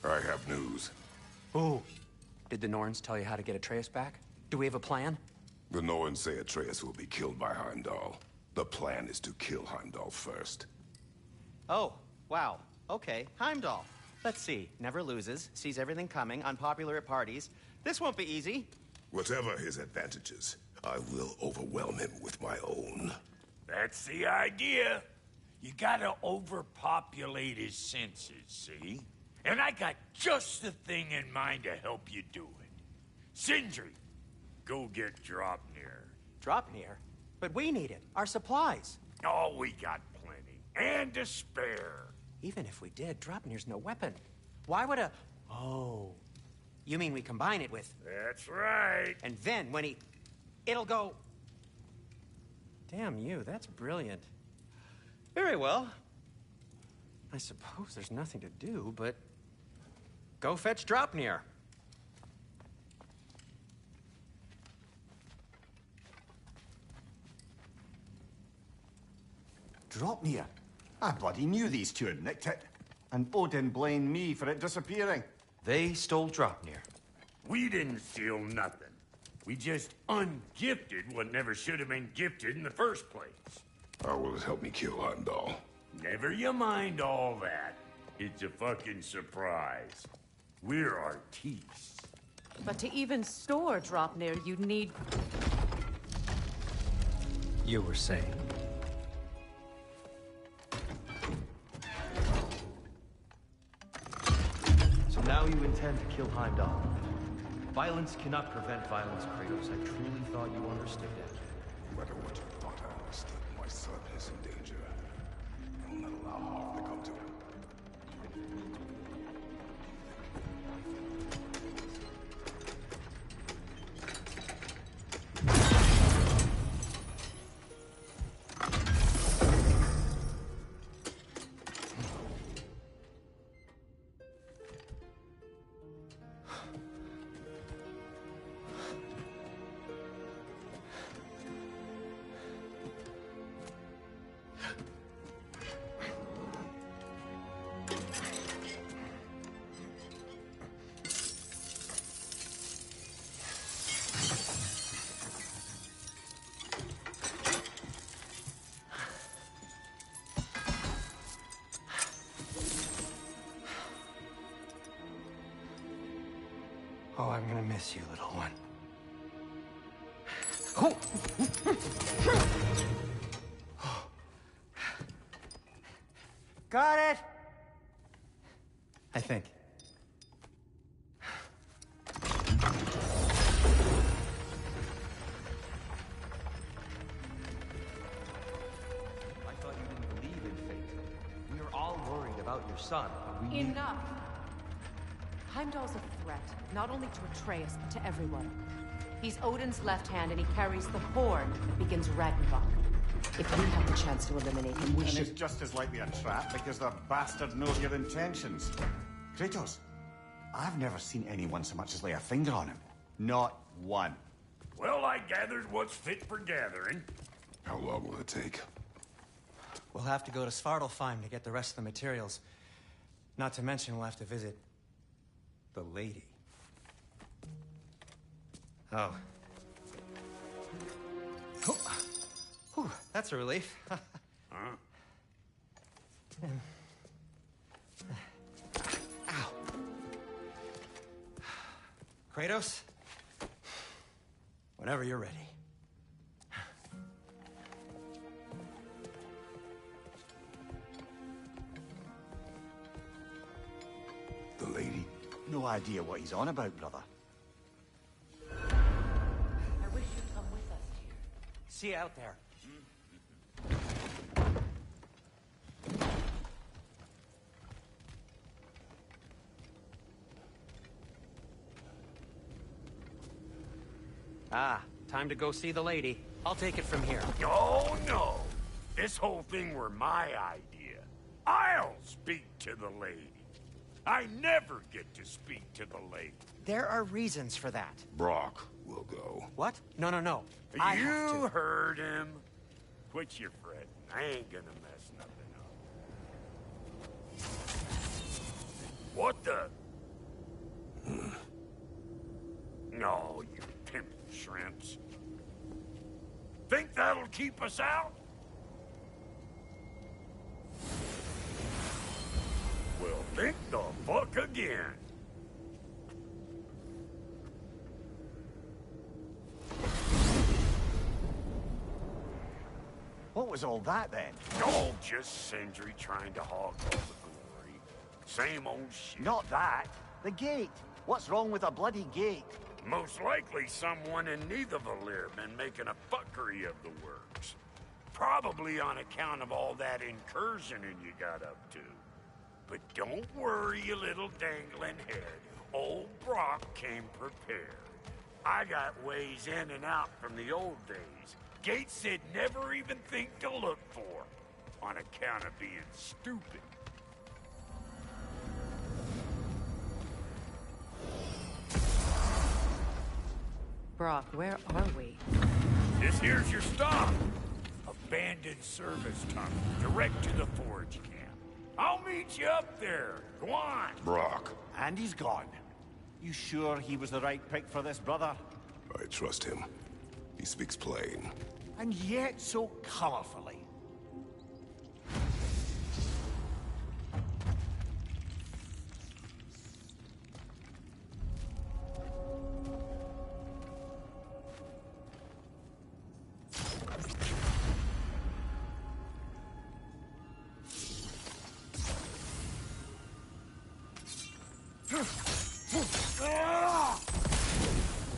I have news. Ooh. Did the Norns tell you how to get Atreus back? Do we have a plan? The Norns say Atreus will be killed by Heimdall. The plan is to kill Heimdall first. Oh, wow. Okay, Heimdall. Let's see. Never loses, sees everything coming, unpopular at parties. This won't be easy. Whatever his advantages, I will overwhelm him with my own. That's the idea. You gotta overpopulate his senses, see? And I got just the thing in mind to help you do it. Sindri, go get Draupnir. Draupnir? But we need it. Our supplies. Oh, we got plenty. And to spare. Even if we did, Draupnir's no weapon. Why would a... Oh. You mean we combine it with... That's right. And then when he... It'll go... Damn you, that's brilliant. Very well. I suppose there's nothing to do, but... Go fetch Draupnir. Draupnir? I bloody knew these two had nicked it. And Odin blamed me for it disappearing. They stole Draupnir. We didn't steal nothing. We just ungifted what never should have been gifted in the first place. How will it help me kill Heimdall? Never you mind all that. It's a fucking surprise. We're artistes. But to even store Draupnir, you'd need... You were saying? So now you intend to kill Heimdall. Violence cannot prevent violence, Kratos. I truly thought you understood that. No matter what you thought I understood, my son is in danger. I will not allow harm to come to him. Oh, I'm gonna miss you, little one. Got it! I think. I thought you didn't believe in fate. We were all worried about your son. We knew... Enough! Heimdall's a threat, not only to Atreus, but to everyone. He's Odin's left hand, and he carries the horn that begins Ragnarok. If we have the chance to eliminate him, we And should... it's just as likely a trap because the bastard knows your intentions. Kratos, I've never seen anyone so much as lay a finger on him. Not one. Well, I gathered what's fit for gathering. How long will it take? We'll have to go to Svartalfheim to get the rest of the materials. Not to mention we'll have to visit The lady. Oh. Whew, that's a relief. Huh? Ow. Kratos? Whenever you're ready. The lady? No idea what he's on about, brother. I wish you'd come with us, dear. See you out there. Ah, time to go see the lady. I'll take it from here. Oh, no. This whole thing were my idea. I'll speak to the lady. I never get to speak to the lady. There are reasons for that. Brock will go. What? No. I have to. You heard him. Quit your fretting. I ain't gonna mess nothing up. What the? No, you pimp shrimps. Think that'll keep us out? Well, think the fuck again. What was all that, then? Oh, just Sindri trying to hog all the glory. Same old shit. Not that. The gate. What's wrong with a bloody gate? Most likely someone in Nidavellir been making a fuckery of the works. Probably on account of all that incursioning you got up to. But don't worry, you little dangling head. Old Brock came prepared. I got ways in and out from the old days. Gates said never even think to look for, on account of being stupid. Brock, where are we? This here's your stop. Abandoned service tunnel, direct to the forge camp. I'll meet you up there. Go on. Brock. And he's gone. You sure he was the right pick for this, brother? I trust him. He speaks plain. And yet so colorfully.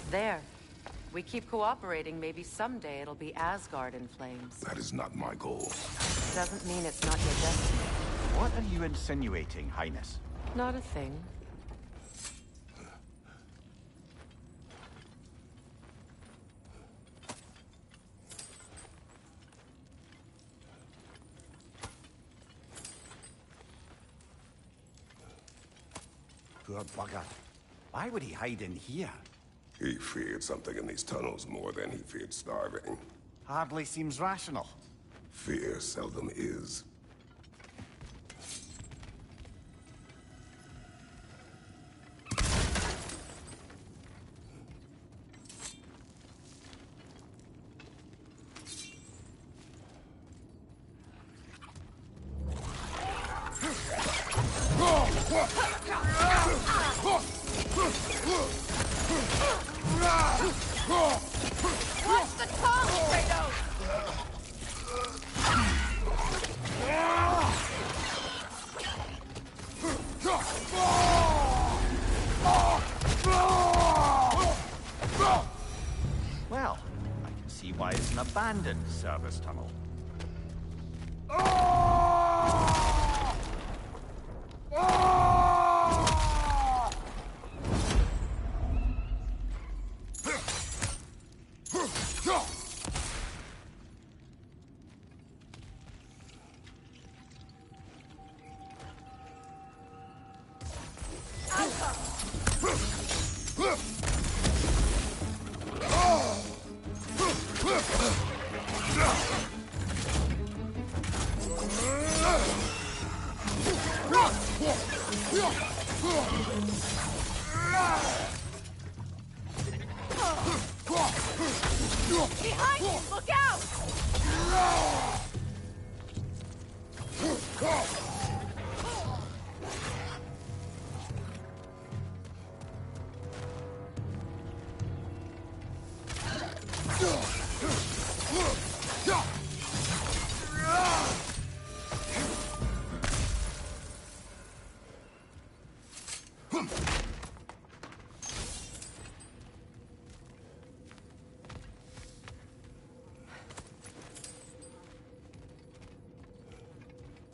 There. We keep cooperating, maybe someday it'll be Asgard in flames. That is not my goal. Doesn't mean it's not your destiny. What are you insinuating, Highness? Not a thing. Poor bugger. Why would he hide in here? He feared something in these tunnels more than he feared starving. Hardly seems rational. Fear seldom is. Watch the tongue, Kratos! Well, I can see why it's an abandoned service tunnel.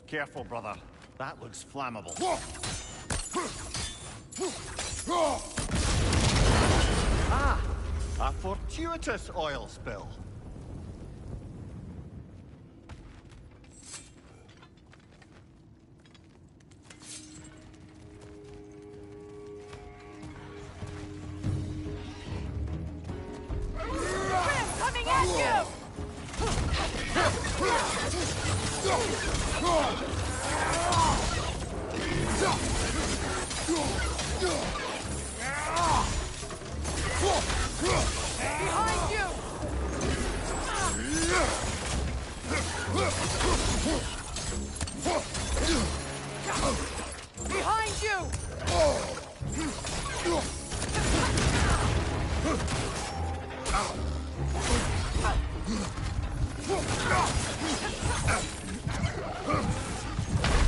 Careful, brother. That looks flammable. Ah! A fortuitous oil spill. Coming at you! Behind you! Behind you!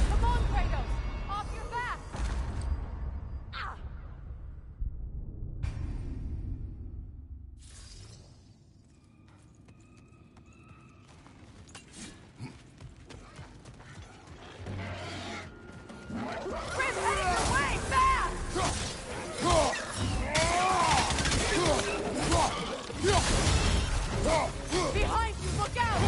Come on, Kratos! Off your back! Grim heading your way! Fast! Behind you! Look out!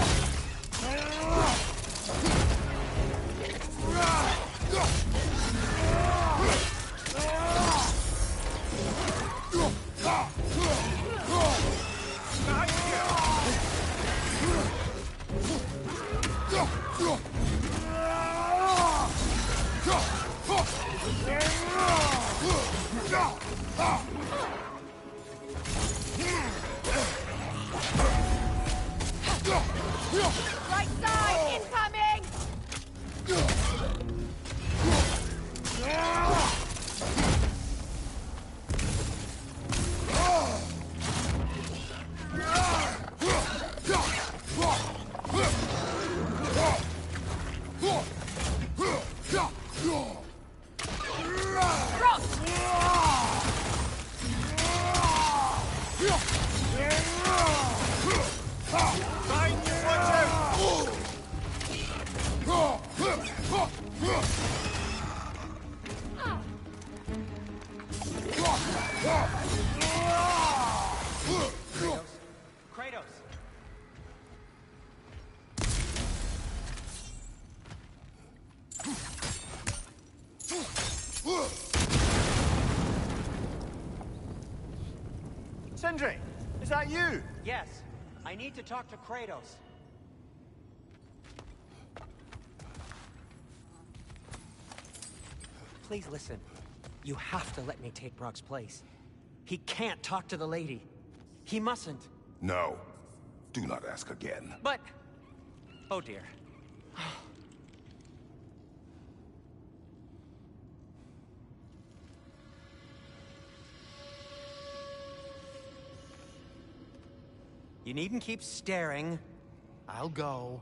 Right side! Incoming! Kratos! Sindri, is that you? Yes. I need to talk to Kratos. Please listen. You have to let me take Brock's place. He can't talk to the lady. He mustn't. No. Do not ask again. But... Oh dear. You needn't keep staring. I'll go.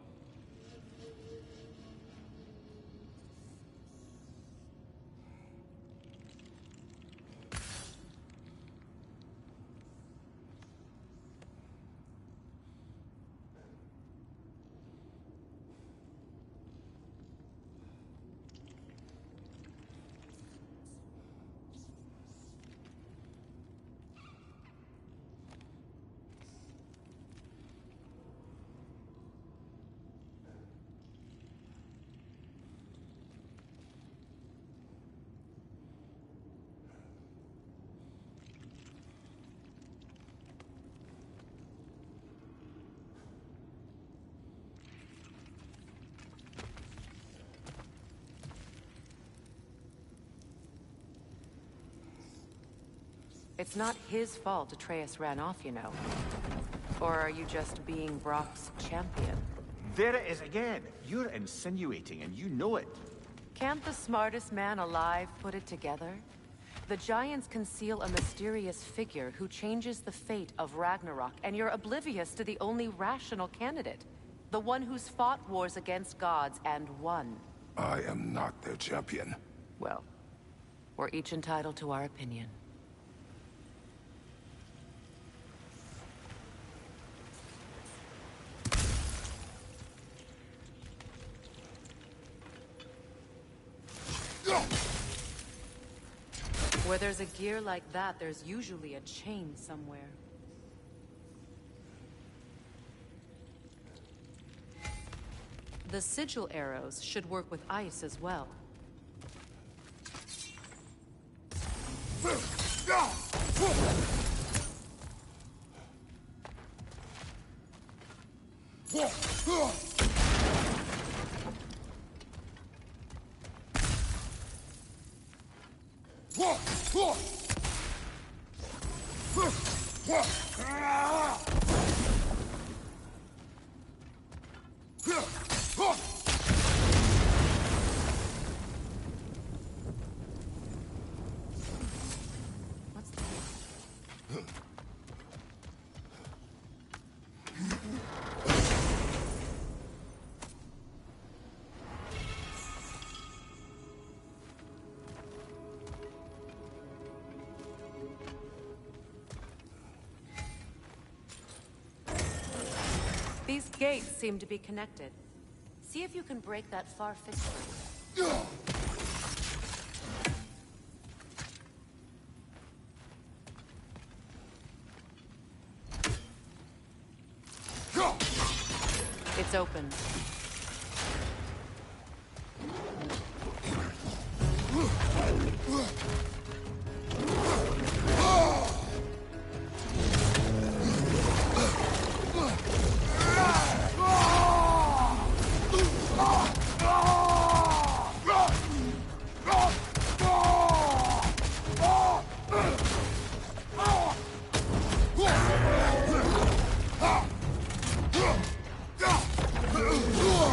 It's not his fault Atreus ran off, you know. Or are you just being Brock's champion? There it is again. You're insinuating, and you know it. Can't the smartest man alive put it together? The Giants conceal a mysterious figure who changes the fate of Ragnarok, and you're oblivious to the only rational candidate. The one who's fought wars against gods and won. I am not their champion. Well, we're each entitled to our opinion. Where there's a gear like that, there's usually a chain somewhere. The sigil arrows should work with ice as well. These gates seem to be connected. See if you can break that far fixture. It's open.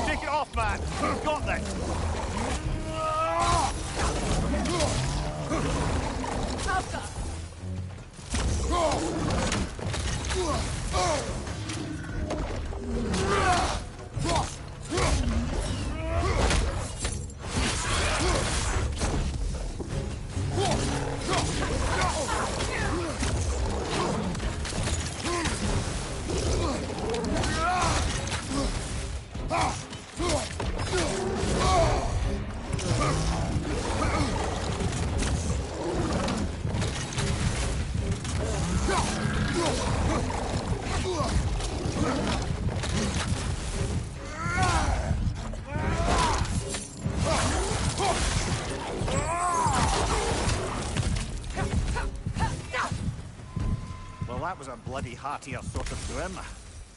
Take it off, man! You've got this! Well, that was a bloody heartier sort of grim.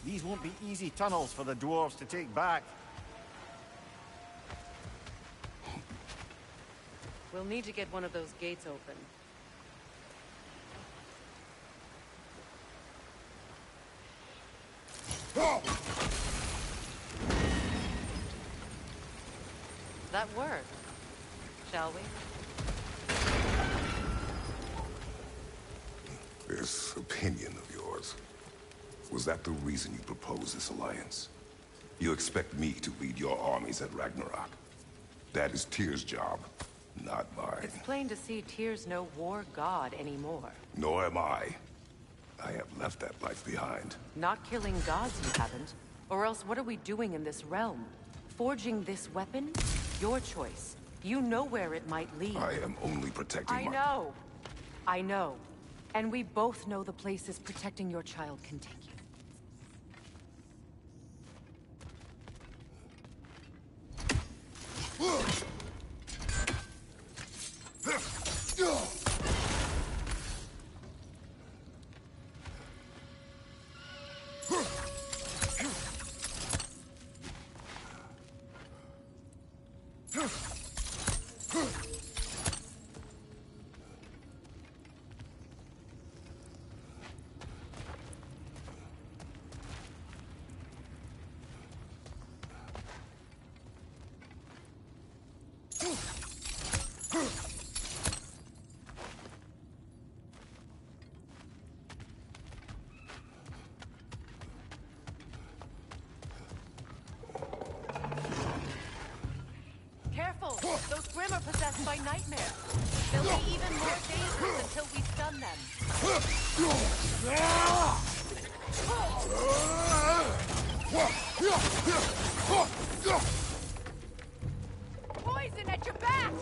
These won't be easy tunnels for the dwarves to take back. We'll need to get one of those gates open. That worked. Shall we? This opinion of yours, was that the reason you proposed this alliance? You expect me to lead your armies at Ragnarok? That is Tyr's job, not mine. It's plain to see Tyr's no war god anymore. Nor am I. I have left that life behind. Not killing gods, you haven't. Or else what are we doing in this realm? Forging this weapon? Your choice. You know where it might lead. I am only protecting I know. I know. And we both know the places protecting your child can take you. Those Grimm are possessed by nightmares. They'll be even more dangerous until we stun them. Poison at your back!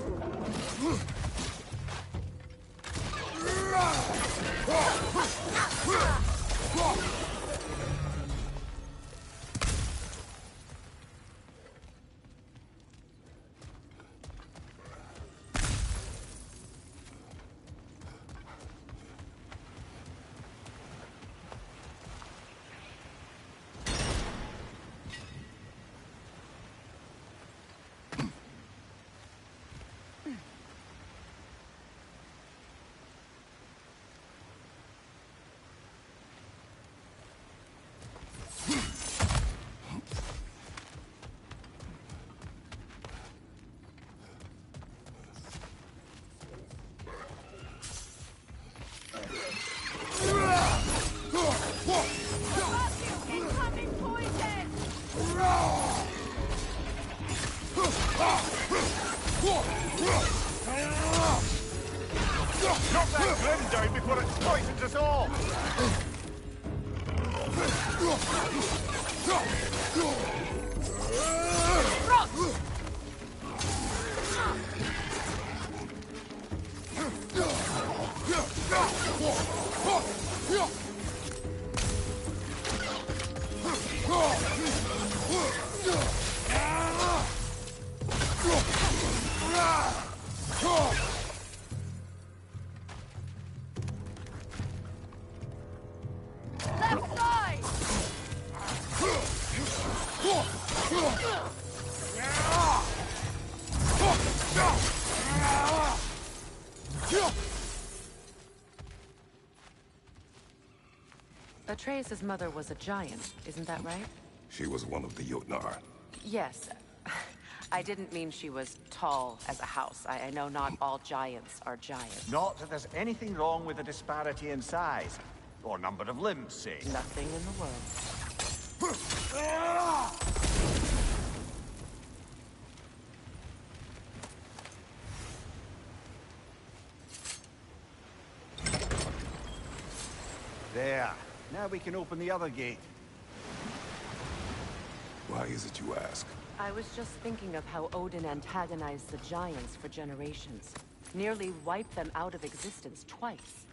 Knock that Grim down before it poisons us all! Left side! Atreus' mother was a giant, isn't that right? She was one of the Jotnar. Yes. I didn't mean she was tall as a house. I know not all giants are giants. Not that there's anything wrong with the disparity in size. Or number of limbs, say. Nothing in the world. There. Now we can open the other gate. Why is it you ask? I was just thinking of how Odin antagonized the giants for generations. Nearly wiped them out of existence twice.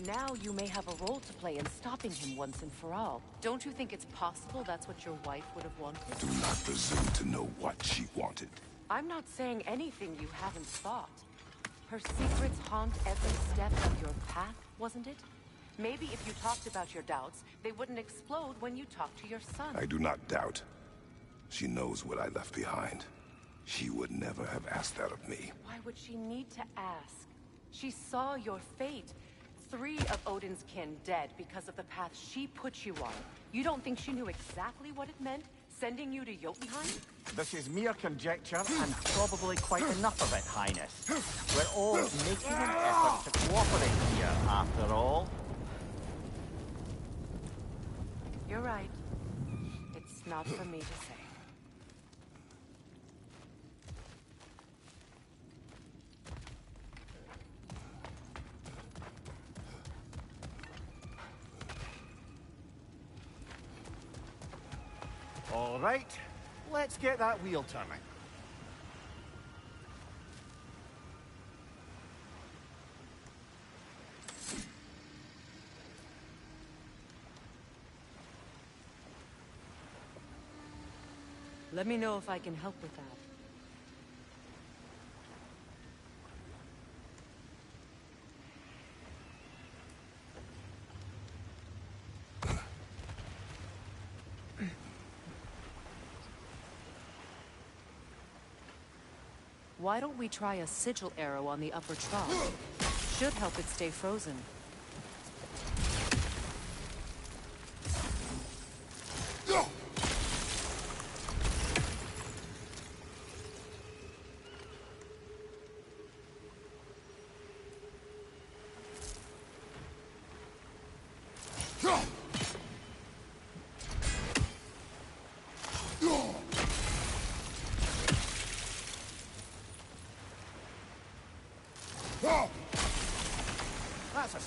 Now you may have a role to play in stopping him once and for all. Don't you think it's possible that's what your wife would have wanted? Do not presume to know what she wanted. I'm not saying anything you haven't thought. Her secrets haunt every step of your path, wasn't it? Maybe if you talked about your doubts, they wouldn't explode when you talked to your son. I do not doubt. She knows what I left behind. She would never have asked that of me. Why would she need to ask? She saw your fate. 3 of Odin's kin dead because of the path she put you on. You don't think she knew exactly what it meant, sending you to Jotunheim? This is mere conjecture, and probably quite enough of it, Highness. We're all making an effort to cooperate here, after all. You're right. It's not for me to say. All right, let's get that wheel turning. Let me know if I can help with that. Why don't we try a sigil arrow on the upper trough? Should help it stay frozen.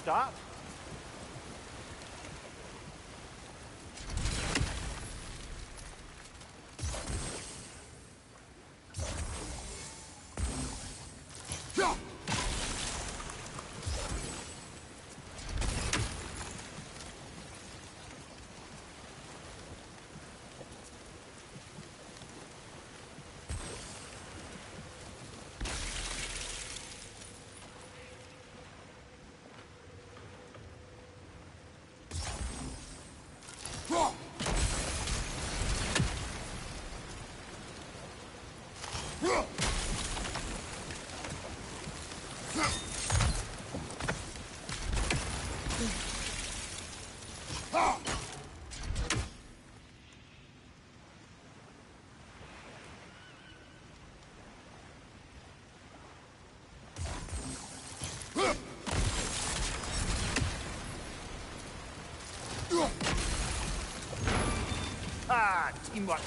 start. Ah, teamwork.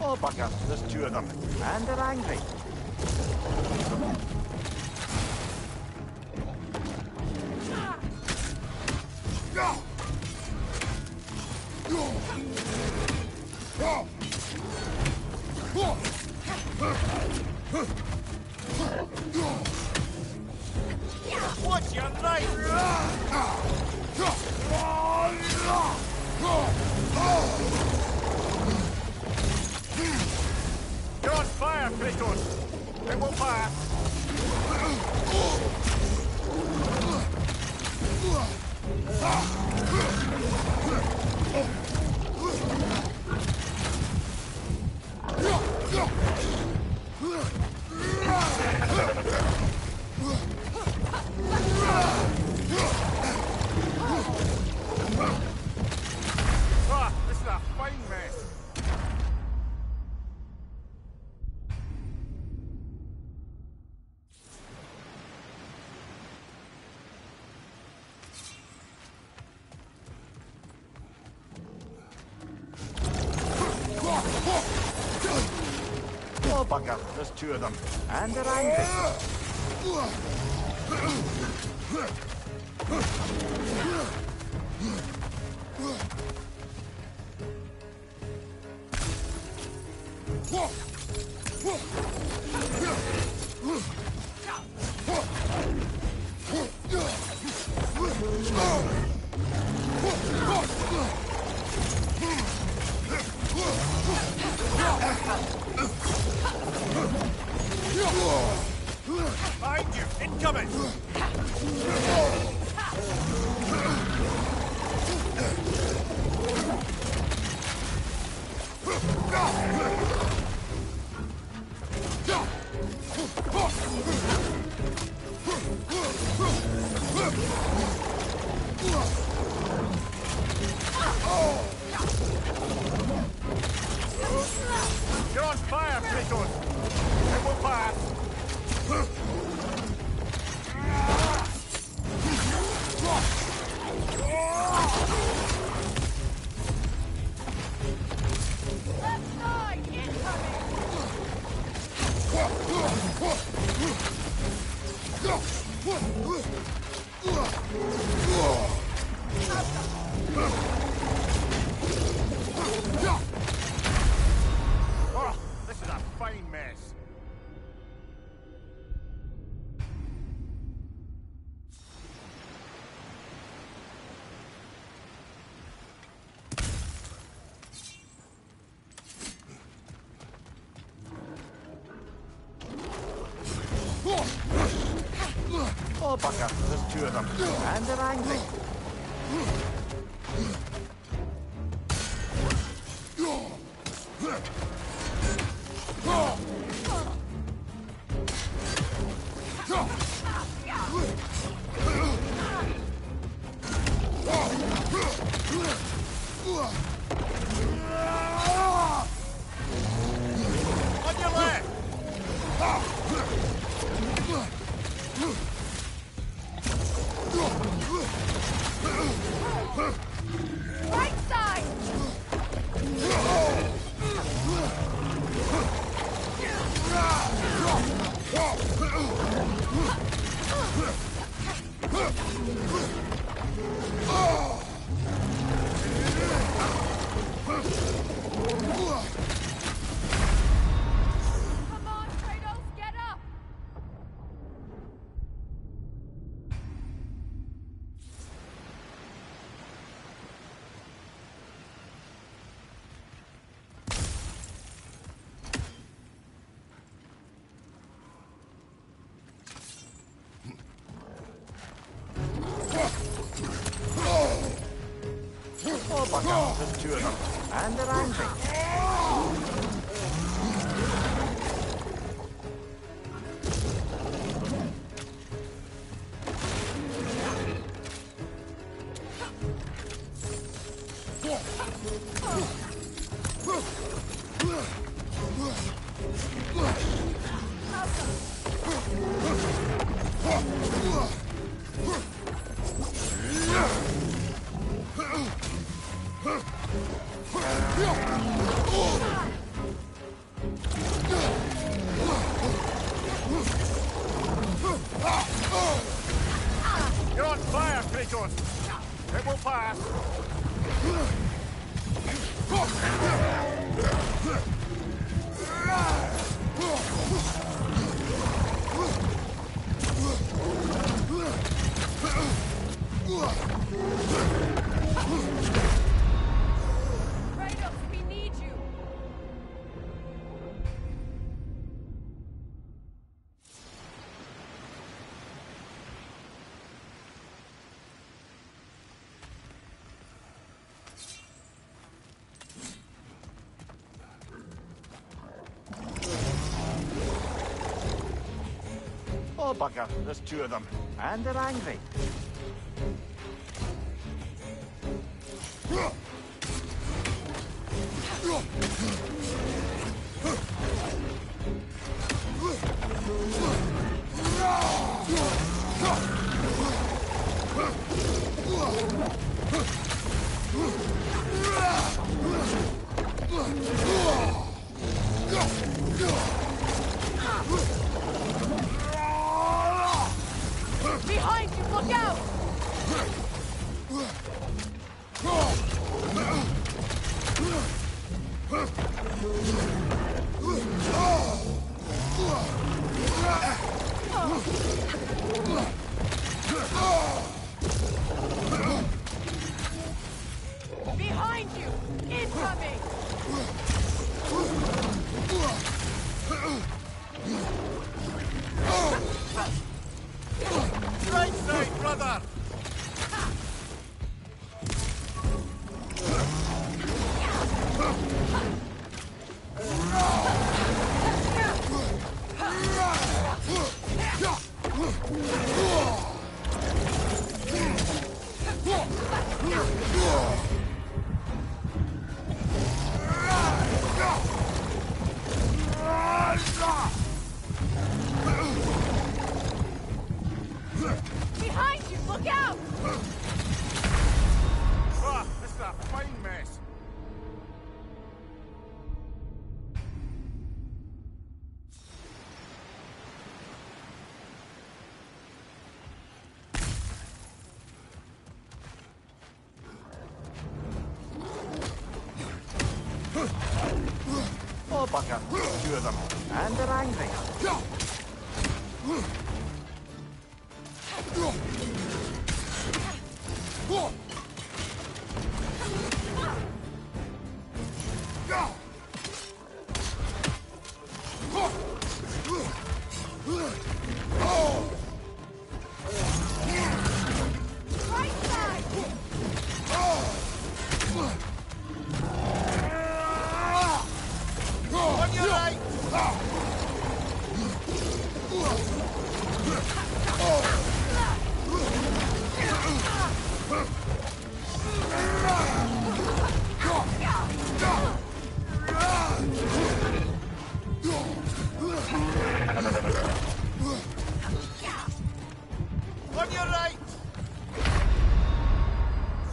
Oh, bugger. There's two of them. And they're angry. What's your knife? You're on fire, Kratos. It won't pass. Ah, this is a fine mess. Oh, bugger. There's two of them. And they're angry. Behind you! Incoming! You're on fire, Kratos! It will pass! Oh, this is a fine mess. Oh, bugger. There's two of them. And they're angry. On your left! on, Kratos, get up! Oh, bugger, there's two of them. And they're angry. You're on fire, Kratos! It will pass! Kratos, we need you! Oh, bugger, there's two of them. And they're angry. Behind you, look out! Behind you! Incoming! Right side, brother! Behind you, look out! Ah, this is a fine mess. Oh, bugger, there's two of them. And they're angry. Right side! On your right! On your right!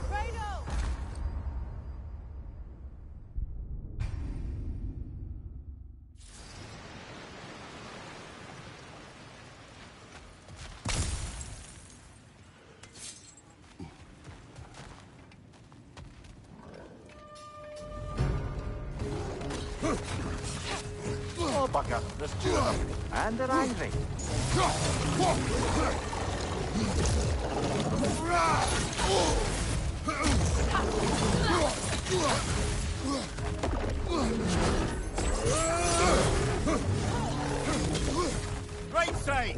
Kratos! fucker. There's two of them. And they're angry. Right side!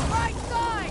Right side!